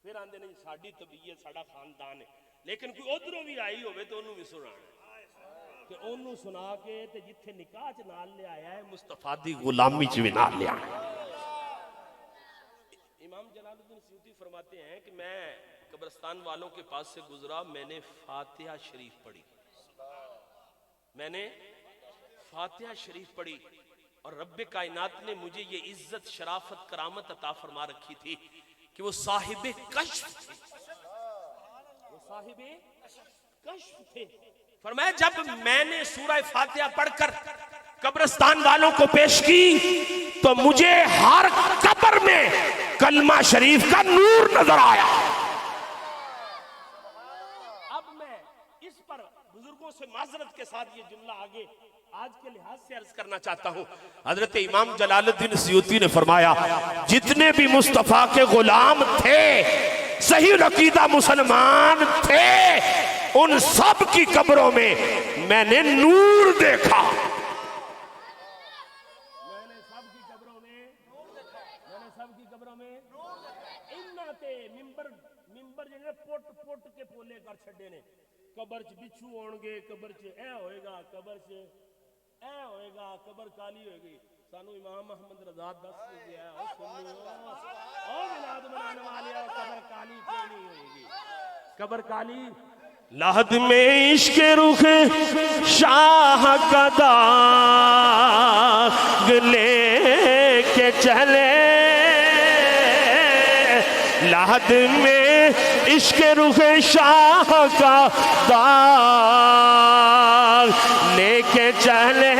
پھر آندے نہیں ساڈی طبیعت ساڈا خاندان ہے. لیکن کوئی ادھروں بھی آئی ہوئے تو انہوں بھی سنانا، تے انہوں سنا کے تے جتھے نکاح چ نال لے آیا ہے مصطفیٰ دی غلامی چ بھی نال لے آیا. امام جلال الدین سیوطی فرماتے ہیں کہ میں قبرستان والوں کے پاس سے گزرا، میں نے فاتحہ شریف پڑھی، میں نے فاتحہ شریف پڑھی، اور رب کائنات نے مجھے یہ عزت شرافت کرامت عطا فرما رکھی تھی کہ وہ صاحب کشف تھے، وہ صاحب کشف تھے. فرمایا جب میں نے سورہ فاتحہ پڑھ کر قبرستان والوں کو پیش کی تو مجھے ہر قبر میں کلمہ شریف کا نور نظر آیا. اب میں اس پر بزرگوں سے معذرت کے ساتھ یہ جملہ آگے آج کے لحاظ سے عرض کرنا چاہتا ہوں. حضرت امام جلال الدین سیوطی نے فرمایا جتنے بھی مصطفیٰ کے غلام تھے، صحیح عقیدہ مسلمان تھے، ان سب کی قبروں میں میں نے نور دیکھا. قبر چ بچھو ہون گے، قبر چ اے ہوئے گا، قبر چ اے ہوئے گا، قبر کالی ہوئے گی. سانو امام محمد رضا دس گیا ہے، او سنیو او ملاد منانے والے، قبر کالی کیوں نہیں ہوئے گی؟ قبر کالی لحد میں عشق رخ شاہ کا داغ لے کے چلے، لحد میں عشق رخ شاہ کا داغ لے کے چلے،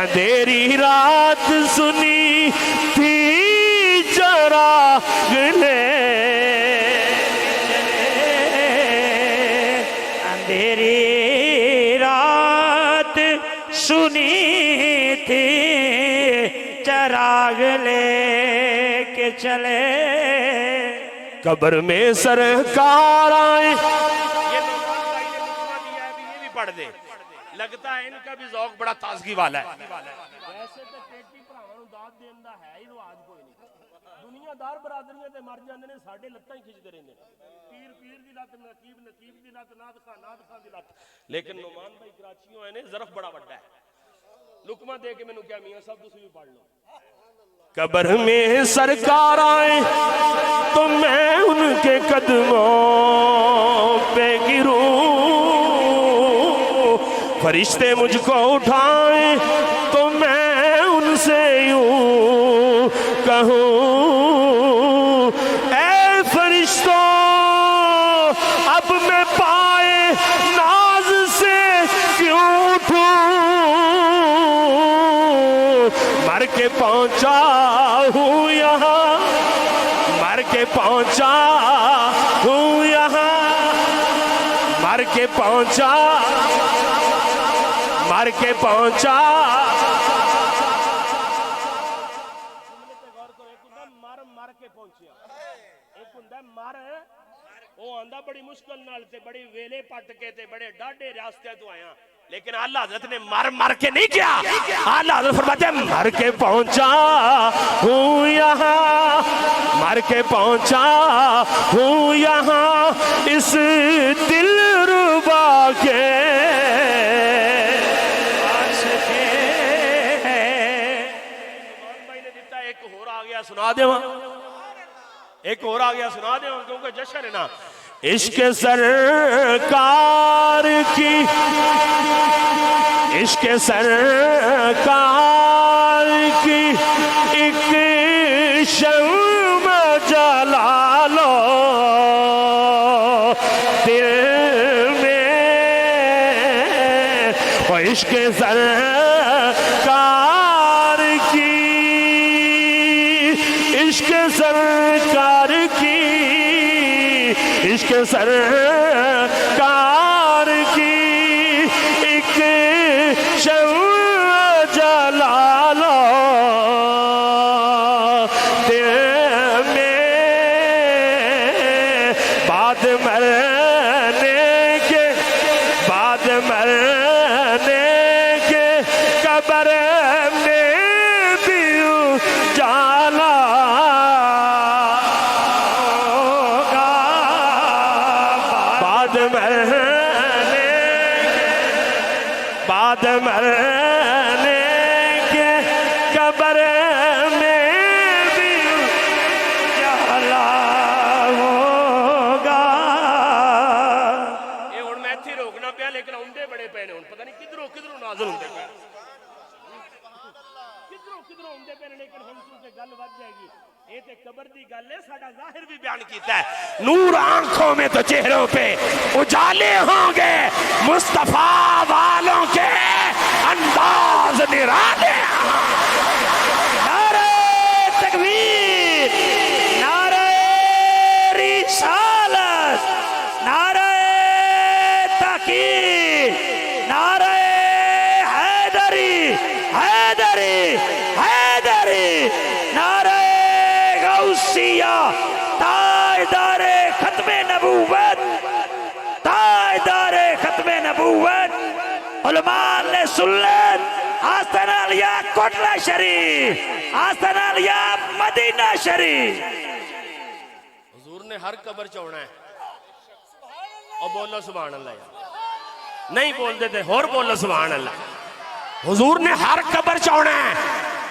اندھیری رات سنی تھی چراغ لے، اندھیری رات سنی تھی چراغ لے کے چلے، قبر میں سرکار آئے. یہ بھی پڑھ دے، لگتا ہے ان کا بھی ذوق بڑا تازگی والا ہے. ویسے تو ٹیٹی بھراواں داد دین دا ہے ہی رواج کوئی نہیں. دنیا دار برادریاں تے مر جاندے نے، ساڈے لتاں ہی کھچدے رہندے، پیر پیر دی لت، نقیب نقیب دی لت، ناد خان دی لت. لیکن نعمان بھائی کراچیوں آئے نے، ظرف بڑا بڑا ہے، لکمہ دے کے مینوں کیا میاں صاحب تسی بھی پڑھ لو. قبر میں سرکار آئے تو میں ان کے قدموں پہ گروں، فرشتے مجھ کو اٹھائیں تو میں ان سے یوں کہوں، اے فرشتوں اب میں پائے ناز سے کیوں اٹھوں، مر کے پہنچا ہوں یہاں، مر کے پہنچا ہوں یہاں، مر کے پہنچا، مر کے پہنچا. مر کے پہنچیا، ایک ہوندا مر او آندا بڑی مشکل نال تے بڑی ویلے پٹ کے تے بڑے ڈاڈے راستے تو آیا، لیکن اللہ حضرت نے مر کے نہیں کیا. اللہ حضرت فرماتے ہیں مر کے پہنچا ہوں یہاں، مر کے پہنچا ہوں یہاں، اس دل ربا کے سنا دے. ایک اور آ گیا سنا دیں کیونکہ جشن ہے نا. عشق سرکار کی، عشق سرکار کی ایک شمع جلا لو دل میں، عشق سرکار کی، عشق سرکار کی، عشق سرکار کی ایک شمع جلا لو دل میں، بعد مرنے کے، بعد مرنے کے قبر میں بھی اجالا ہوگا، بعد مرنے کے، بعد مرنے کے قبر میں بھی اجالا ہوگا. یہ ہن میں ایتھے روکنا پیا لیکن اوندے بڑے پے نے، ہن پتہ نہیں کدھروں کدھروں نازل ہوندے پے، کدھروں ہوندے پے، لیکن ہن کیونکہ گل ود جائے گی. یہ تے قبر دی گل ہے، ساڈا ظاہر بھی بیان کیتا ہے. نور آنکھوں میں تو چہروں پہ اجالے ہوں گے، مصطفیٰ والوں کے انداز نرالے. نعرہ تکبیر، نعرہ رسالت، نعرہ تحقیق، نعرہ حیدری، حیدری، حیدری، نعرہ غوثیہ، تاجدار ختم نبوت، تاجدار ختم نبوت، علماء نے سنت، آستانہ علیہ کوٹلہ شریف، آستانہ علیہ مدینہ شریف. حضور نے ہر قبر چوڑنا ہے. اور بولو سبحان اللہ. نہیں بول دیتے اور بولو سبحان اللہ. حضور نے ہر قبر چوڑنا ہے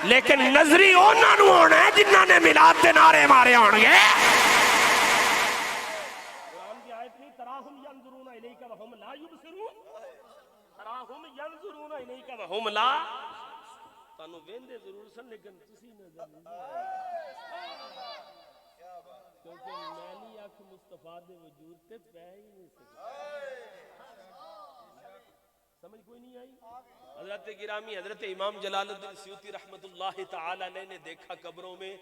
لیکن نظری اونا نو ہونا ہے جنہاں نے میلاد دے نعرے مارے ہونگے. قرآن کی آیت نہیں، تراہم ینظرون الیک وہم لا یبصرون، تراہم ینظرون الیک وہم لا، تانو ویندے ضرور سن لیکن تسی نظر نہیں آئے. کیونکہ میلی آنکھ مصطفیٰ دے وجود تے پہ ہی نہیں سکتی. سمجھ کوئی نہیں آئی؟ حضرت گرامی حضرت امام جلال الدین سیوطی رحمت اللہ تعالی علیہ نے دیکھا قبروں میں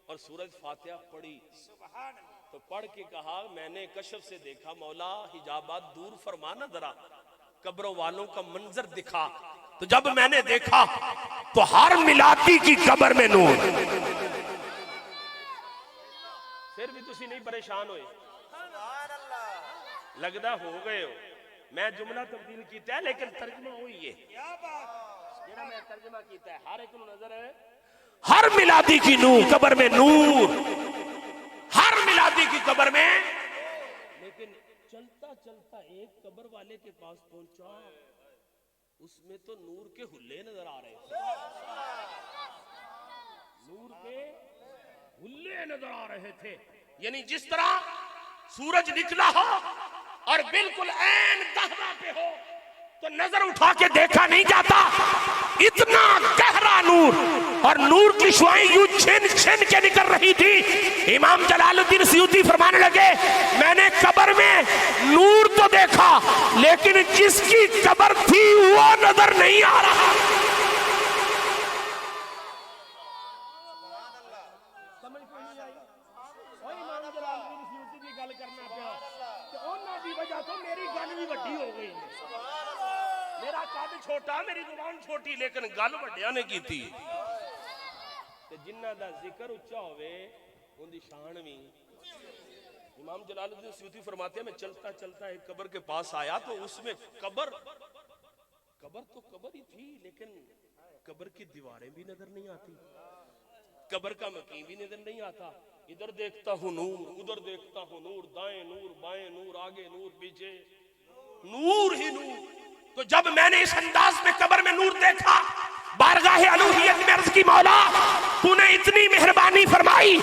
اور سورۃ فاتحہ پڑھی تو پڑھ کے کہا میں نے کشف سے دیکھا مولا حجابات دور فرمانا ذرا، قبروں والوں کا منظر دکھا. تو جب میں نے دیکھا تو ہر ملاتی کی قبر میں نور. پھر بھی تسی نہیں پریشان ہوئے، لگدا ہو گئے ہو. میں جملہ تبدیل کیتا ہے لیکن ترجمہ ہوئی ہے. جڑا میں ترجمہ کیتا ہے ہر ایک کو نظر ہے، ہر ملادی کی نور قبر میں نور، ہر ملادی کی قبر میں. لیکن چلتا چلتا ایک قبر والے کے پاس پہنچا، اس میں تو نور کے ہلے نظر آ رہے تھے، نور کے ہلے نظر آ رہے تھے. یعنی جس طرح سورج نکلا ہو اور بالکل عین گہرا پہ ہو تو نظر اٹھا کے دیکھا نہیں جاتا، اتنا گہرا نور، اور نور کی شعائیں یوں چھن چھن کے نکل رہی تھی. امام جلال الدین سیوطی فرمانے لگے میں نے قبر میں نور تو دیکھا لیکن جس کی قبر تھی وہ نظر نہیں آ رہا. سمجھ کوئی نہیں آئی؟ امام جلال الدین سیوطی کی گل کرنا پیا کہ انہاں دی وجہ تو میری گل بھی وڈی ہو گئی. میرا قد چھوٹا، میری زبان چھوٹی، لیکن گل وڈیاں نے کیتی. تے جنہاں دا ذکر اچا ہوئے ان دی شان بھی. امام جلال الدین سیوطی فرماتے ہیں میں چلتا چلتا ایک قبر کے پاس آیا تو اس میں قبر تو قبر ہی تھی لیکن قبر کی دیواریں بھی نظر نہیں آتی، قبر کا مکین بھی نظر نہیں آتا. ادھر دیکھتا ہوں نور، ادھر دیکھتا ہوں نور، دائیں نور، بائیں نور، آگے نور، پیچھے نور ہی نور. تو جب میں نے اس انداز میں قبر میں نور دیکھا، بارگاہ الوہیت میں عرض کی مولا تو نے اتنی مہربانی فرمائی،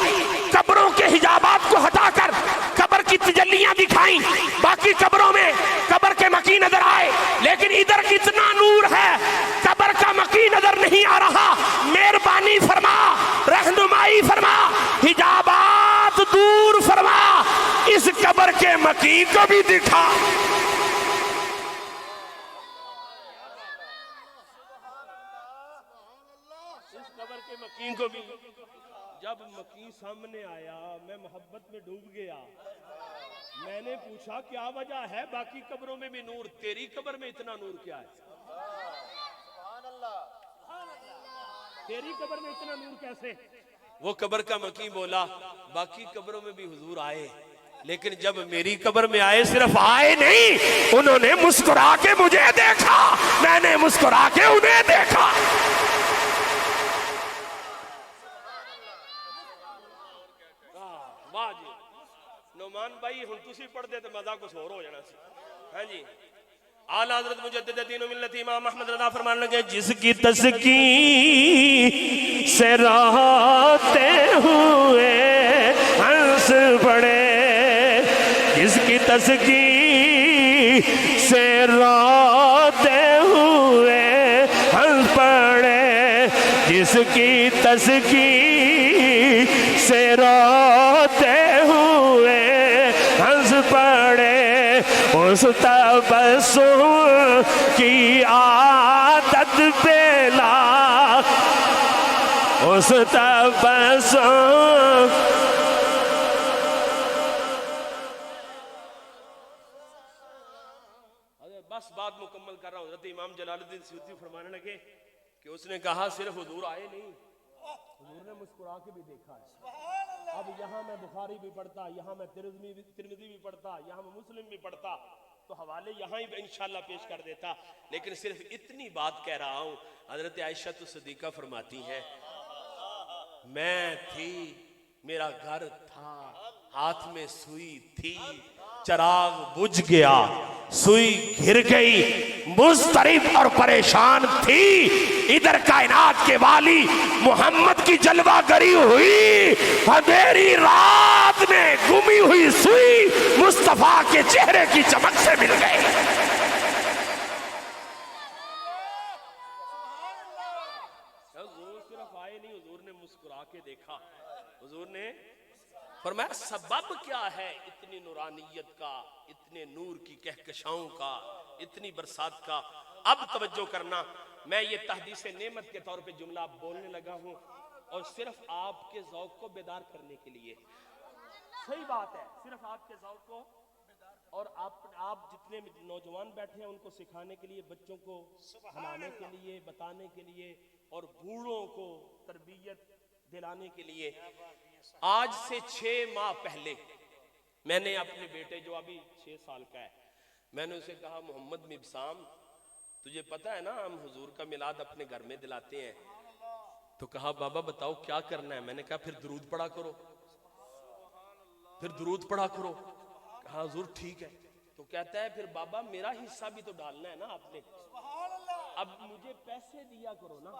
قبروں کے حجابات کو ہٹا کر قبر کی تجلیاں دکھائیں، باقی قبروں میں قبر کے مکی نظر آئے، لیکن ادھر کتنا نور ہے، قبر کا مکی نظر نہیں آ رہا۔ مہربانی فرما، رہنمائی فرما، حجابات دور فرما، اس قبر کے مکی کو بھی دکھا۔ اس قبر کے مکی کو بھی۔ جب مکی سامنے آیا میں محبت میں ڈوب گیا، میں نے پوچھا کیا وجہ ہے، باقی قبروں میں بھی نور، تیری قبر میں اتنا نور کیا ہے؟ تیری قبر میں اتنا نور کیسے؟ وہ قبر کا مکی بولا باقی قبروں میں بھی حضور آئے، لیکن جب میری قبر میں آئے صرف آئے نہیں، انہوں نے مسکرا کے مجھے دیکھا، میں نے مسکرا کے انہیں دیکھا۔ واہ جی نعمان بھائی ہن تسی پڑھ دے تے مزہ کچھ اور ہو جانا سی۔ ہاں جی اعلی حضرت مجدد دین و ملت امام احمد رضا فرمان لگے، جس کی تسکین سے راتے ہوئے ہنس پڑے، جس کی تسکین سے راتے ہوئے ہنس پڑے، جس کی تسکین سے روتے ہوئے ہنس پڑے، اس تبسم کی عادت پہ لا، اس تبسم۔ بس بات مکمل کر رہا ہوں۔ حضرت امام جلال الدین سیوطی فرمانے لگے کہ اس نے کہا صرف حضور آئے نہیں، حضور نے مسکرا کے بھی دیکھا ہے۔ اب یہاں میں بخاری بھی پڑھتا، یہاں میں ترمذی بھی پڑھتا، یہاں میں مسلم بھی پڑھتا تو حوالے یہاں ہی انشاءاللہ پیش کر دیتا، لیکن صرف اتنی بات کہہ رہا ہوں۔ حضرت عائشہ صدیقہ فرماتی ہیں میں تھی، میرا گھر تھا، ہاتھ میں سوئی تھی، چراغ بجھ گیا، سوئی گر گئی، مضطرب اور پریشان تھی، ادھر کائنات کے والی محمد کی جلوہ گری ہوئی، میری رات میں گمی ہوئی سوئی مصطفیٰ کے چہرے کی چمک سے مل گئی۔ حضور صرف آئے نہیں، حضور نے مسکرا کے دیکھا۔ حضور نے فرمایا سبب کیا ہے اتنی نورانیت کا، اتنے نور کی کہکشاؤں کا، اتنی برسات کا؟ اب توجہ کرنا، میں یہ تحدیث نعمت کے طور پہ جملہ بولنے لگا ہوں اور صرف آپ کے ذوق کو بیدار کرنے کے لیے۔ صحیح بات ہے، صرف آپ کے ذوق کو، اور آپ جتنے نوجوان بیٹھے ہیں ان کو سکھانے کے لیے، بچوں کو بنانے کے لیے، بتانے کے لیے، اور بوڑھوں کو تربیت دلانے کے لیے۔ آج سے 6 ماہ پہلے میں نے اپنے بیٹے جو ابھی 6 سال کا ہے، میں نے اسے کہا محمد مبسام تجھے پتا ہے نا ہم حضور کا میلاد اپنے گھر میں دلاتے ہیں؟ تو کہا بابا بتاؤ کیا کرنا ہے؟ میں نے کہا پھر درود پڑھا کرو، پھر درود پڑھا کرو۔ کہا حضور ٹھیک ہے۔ تو کہتا ہے پھر بابا میرا حصہ بھی تو ڈالنا ہے نا آپ نے، اب مجھے پیسے دیا کرو نا۔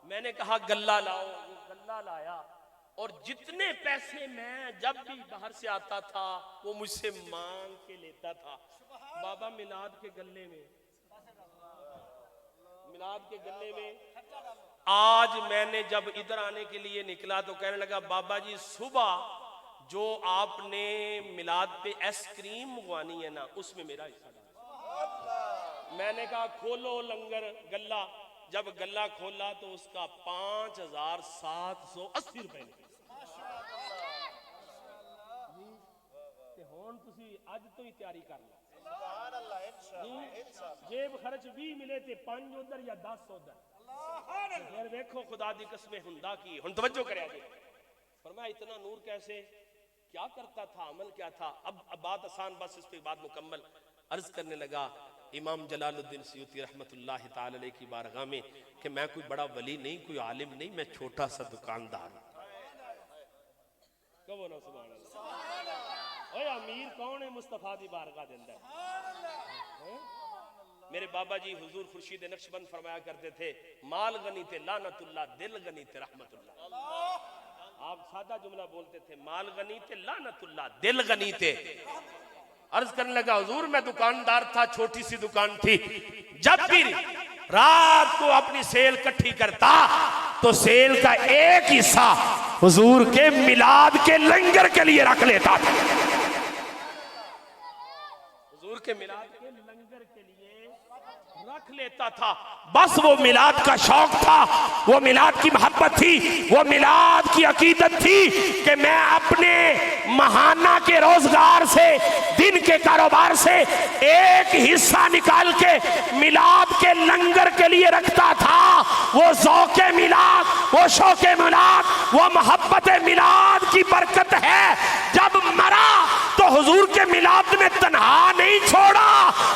میں نے کہا گلہ لاؤ، وہ گلہ لایا، اور جتنے پیسے میں جب بھی باہر سے آتا تھا وہ مجھ سے مانگ کے لیتا تھا۔ بابا میلاد کے گلے میں، میلاد کے گلے میں آج میں نے جب ادھر آنے کے لیے نکلا تو کہنے لگا بابا جی صبح جو آپ نے میلاد پہ ایس کریم منگوانی ہے نا اس میں میرا حصہ ڈالا۔ میں نے کہا کھولو لنگر گلہ، جب گلہ کھولا تو اس کا 5780 روپے نکلا۔ ہون تسی اج تو ہی تیاری کر لو، جیب خرچ 20 ملے تے 5 ادھر یا 10 ادھر، پھر دیکھو خدا دی قسمیں ہندا کی۔ ہن توجہ کریا جی، فرمایا اتنا نور کیسے، کیا کرتا تھا، عمل کیا تھا؟ اب بات آسان، بس اس پہ بات مکمل عرض کرنے لگا امام جلال الدین سیوطی رحمت اللہ تعالی علیہ کی بارگاہ میں کہ میں کوئی بڑا ولی نہیں، کوئی عالم نہیں، میں چھوٹا سا دکاندار ہوں۔ کہو نا سبحان اللہ۔ اوہ امیر کون ہے مصطفیٰ دی بارگاہ دے اندر؟ میرے بابا جی حضور خورشید نقشبند فرمایا کرتے تھے مال غنی تے لعنت اللہ، دل غنی تے رحمت اللہ۔ آپ سادہ جملہ بولتے تھے، مال غنی تھے لعنت اللہ، دل غنی تھے. عرض کرنے لگا حضور میں دکاندار تھا، چھوٹی سی دکان تھی، جب بھی رات کو اپنی سیل کٹھی کرتا تو سیل کا ایک حصہ حضور کے میلاد کے لنگر کے لیے رکھ لیتا تھا. حضور کے میلاد کے لنگر کے لیے رکھ لیتا تھا. بس وہ میلاد کا شوق تھا، وہ میلاد کی محبت تھی، وہ میلاد کی عقیدت تھی کہ میں اپنے ماہانہ کے روزگار سے، دن کے کاروبار سے ایک حصہ نکال کے میلاد کے لنگر کے لیے رکھتا تھا. وہ ذوق میلاد، وہ شوق میلاد، وہ محبت میلاد کی برکت ہے. جب مرا تو حضور کے میلاد میں تنہا نہیں چھوڑا،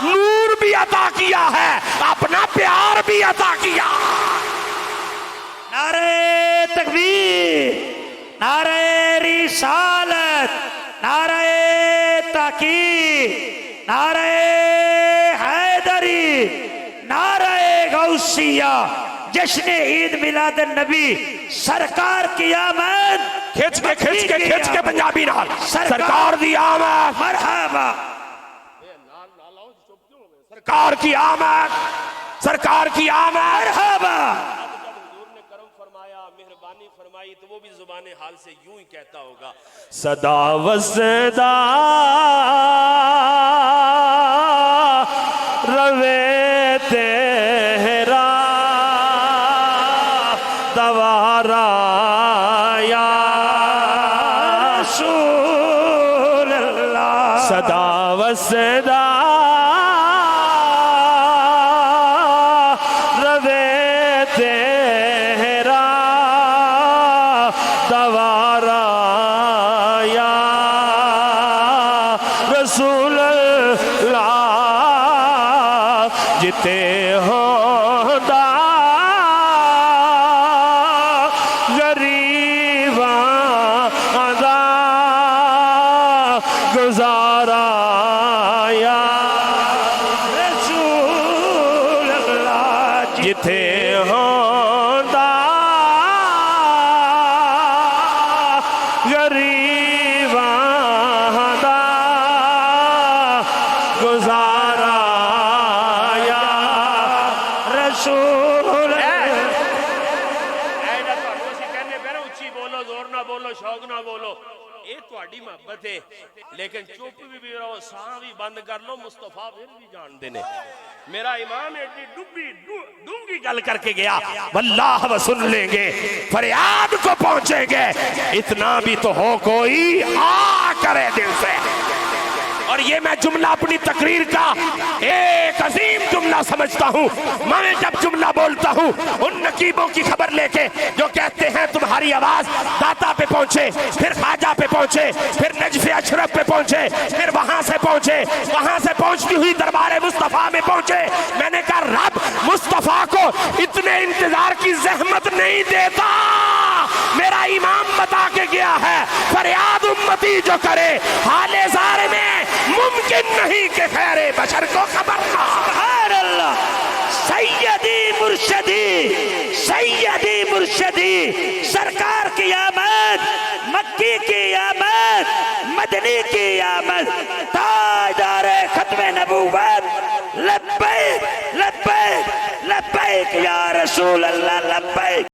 نور بھی عطا کیا ہے، اپنا پیار بھی عطا کیا. نعرہ تکبیر، نعرہ رسالت، نعرہ تحقیق، نعرہ حیدری، نعرہ غوثیہ. جشن عید میلاد النبی، سرکار کی آمد. کھچ کے پنجابی نال سرکار دی آمد، مرحبا. سرکار کی آمد، سرکار کی آمد، مرحبا. جب حضور نے کرم فرمایا، مہربانی فرمائی تو وہ بھی زبان حال سے یوں ہی کہتا ہوگا، صدا و صدا روے تیرا دوارا یا رسول اللہ. صدا و صدا روے تیرا دوارا یا رسول اللہ. جتے ہو دا غریباں دا گزارا یا رسول اللہ. جتے ہوندا غریباں دا گزارا یا رسول اللہ. کہنے پہ نا اچھی بولو، زور نہ بولو، شوق نہ بولو، یہ تہاڈی محبت ہے، لیکن چپ بھی رہو، ساں بھی بند کر لو، مصطفیٰ پھر بھی جان دینے. میرا امام ایڈی ڈونگی گل کر کے گیا، واللہ وہ سن لیں گے، فریاد کو پہنچیں گے، اتنا بھی تو ہو کوئی آ کرے دل سے. اور یہ میں جملہ اپنی تقریر کا ایک عظیم جملہ سمجھتا ہوں. میں جب جملہ بولتا ہوں ان نقیبوں کی خبر لے کے جو کہتے ہیں تمہاری آواز داتا پہ پہنچے، پھر خواجہ پہ پہنچے، پھر نجف اشرف پہ پہنچے، پھر وہاں سے پہنچے، وہاں سے پہنچتی ہوئی دربار مصطفیٰ میں پہنچے. میں نے کہا رب مصطفیٰ کو اتنے انتظار کی زحمت نہیں دیتا. میرا امام بتا کے گیا ہے، فریاد امتی جو کرے حال زار میں ممکن نہیں کہ خیر بشر کو خبر نہ. سبحان اللہ. سیدی مرشدی، سیدی مرشدی، سرکار کی آمد، مکی کی آمد، مدنی کی آمد، تاجدار ختم نبوت. لبیک لبیک لبیک یا رسول اللہ، لبیک.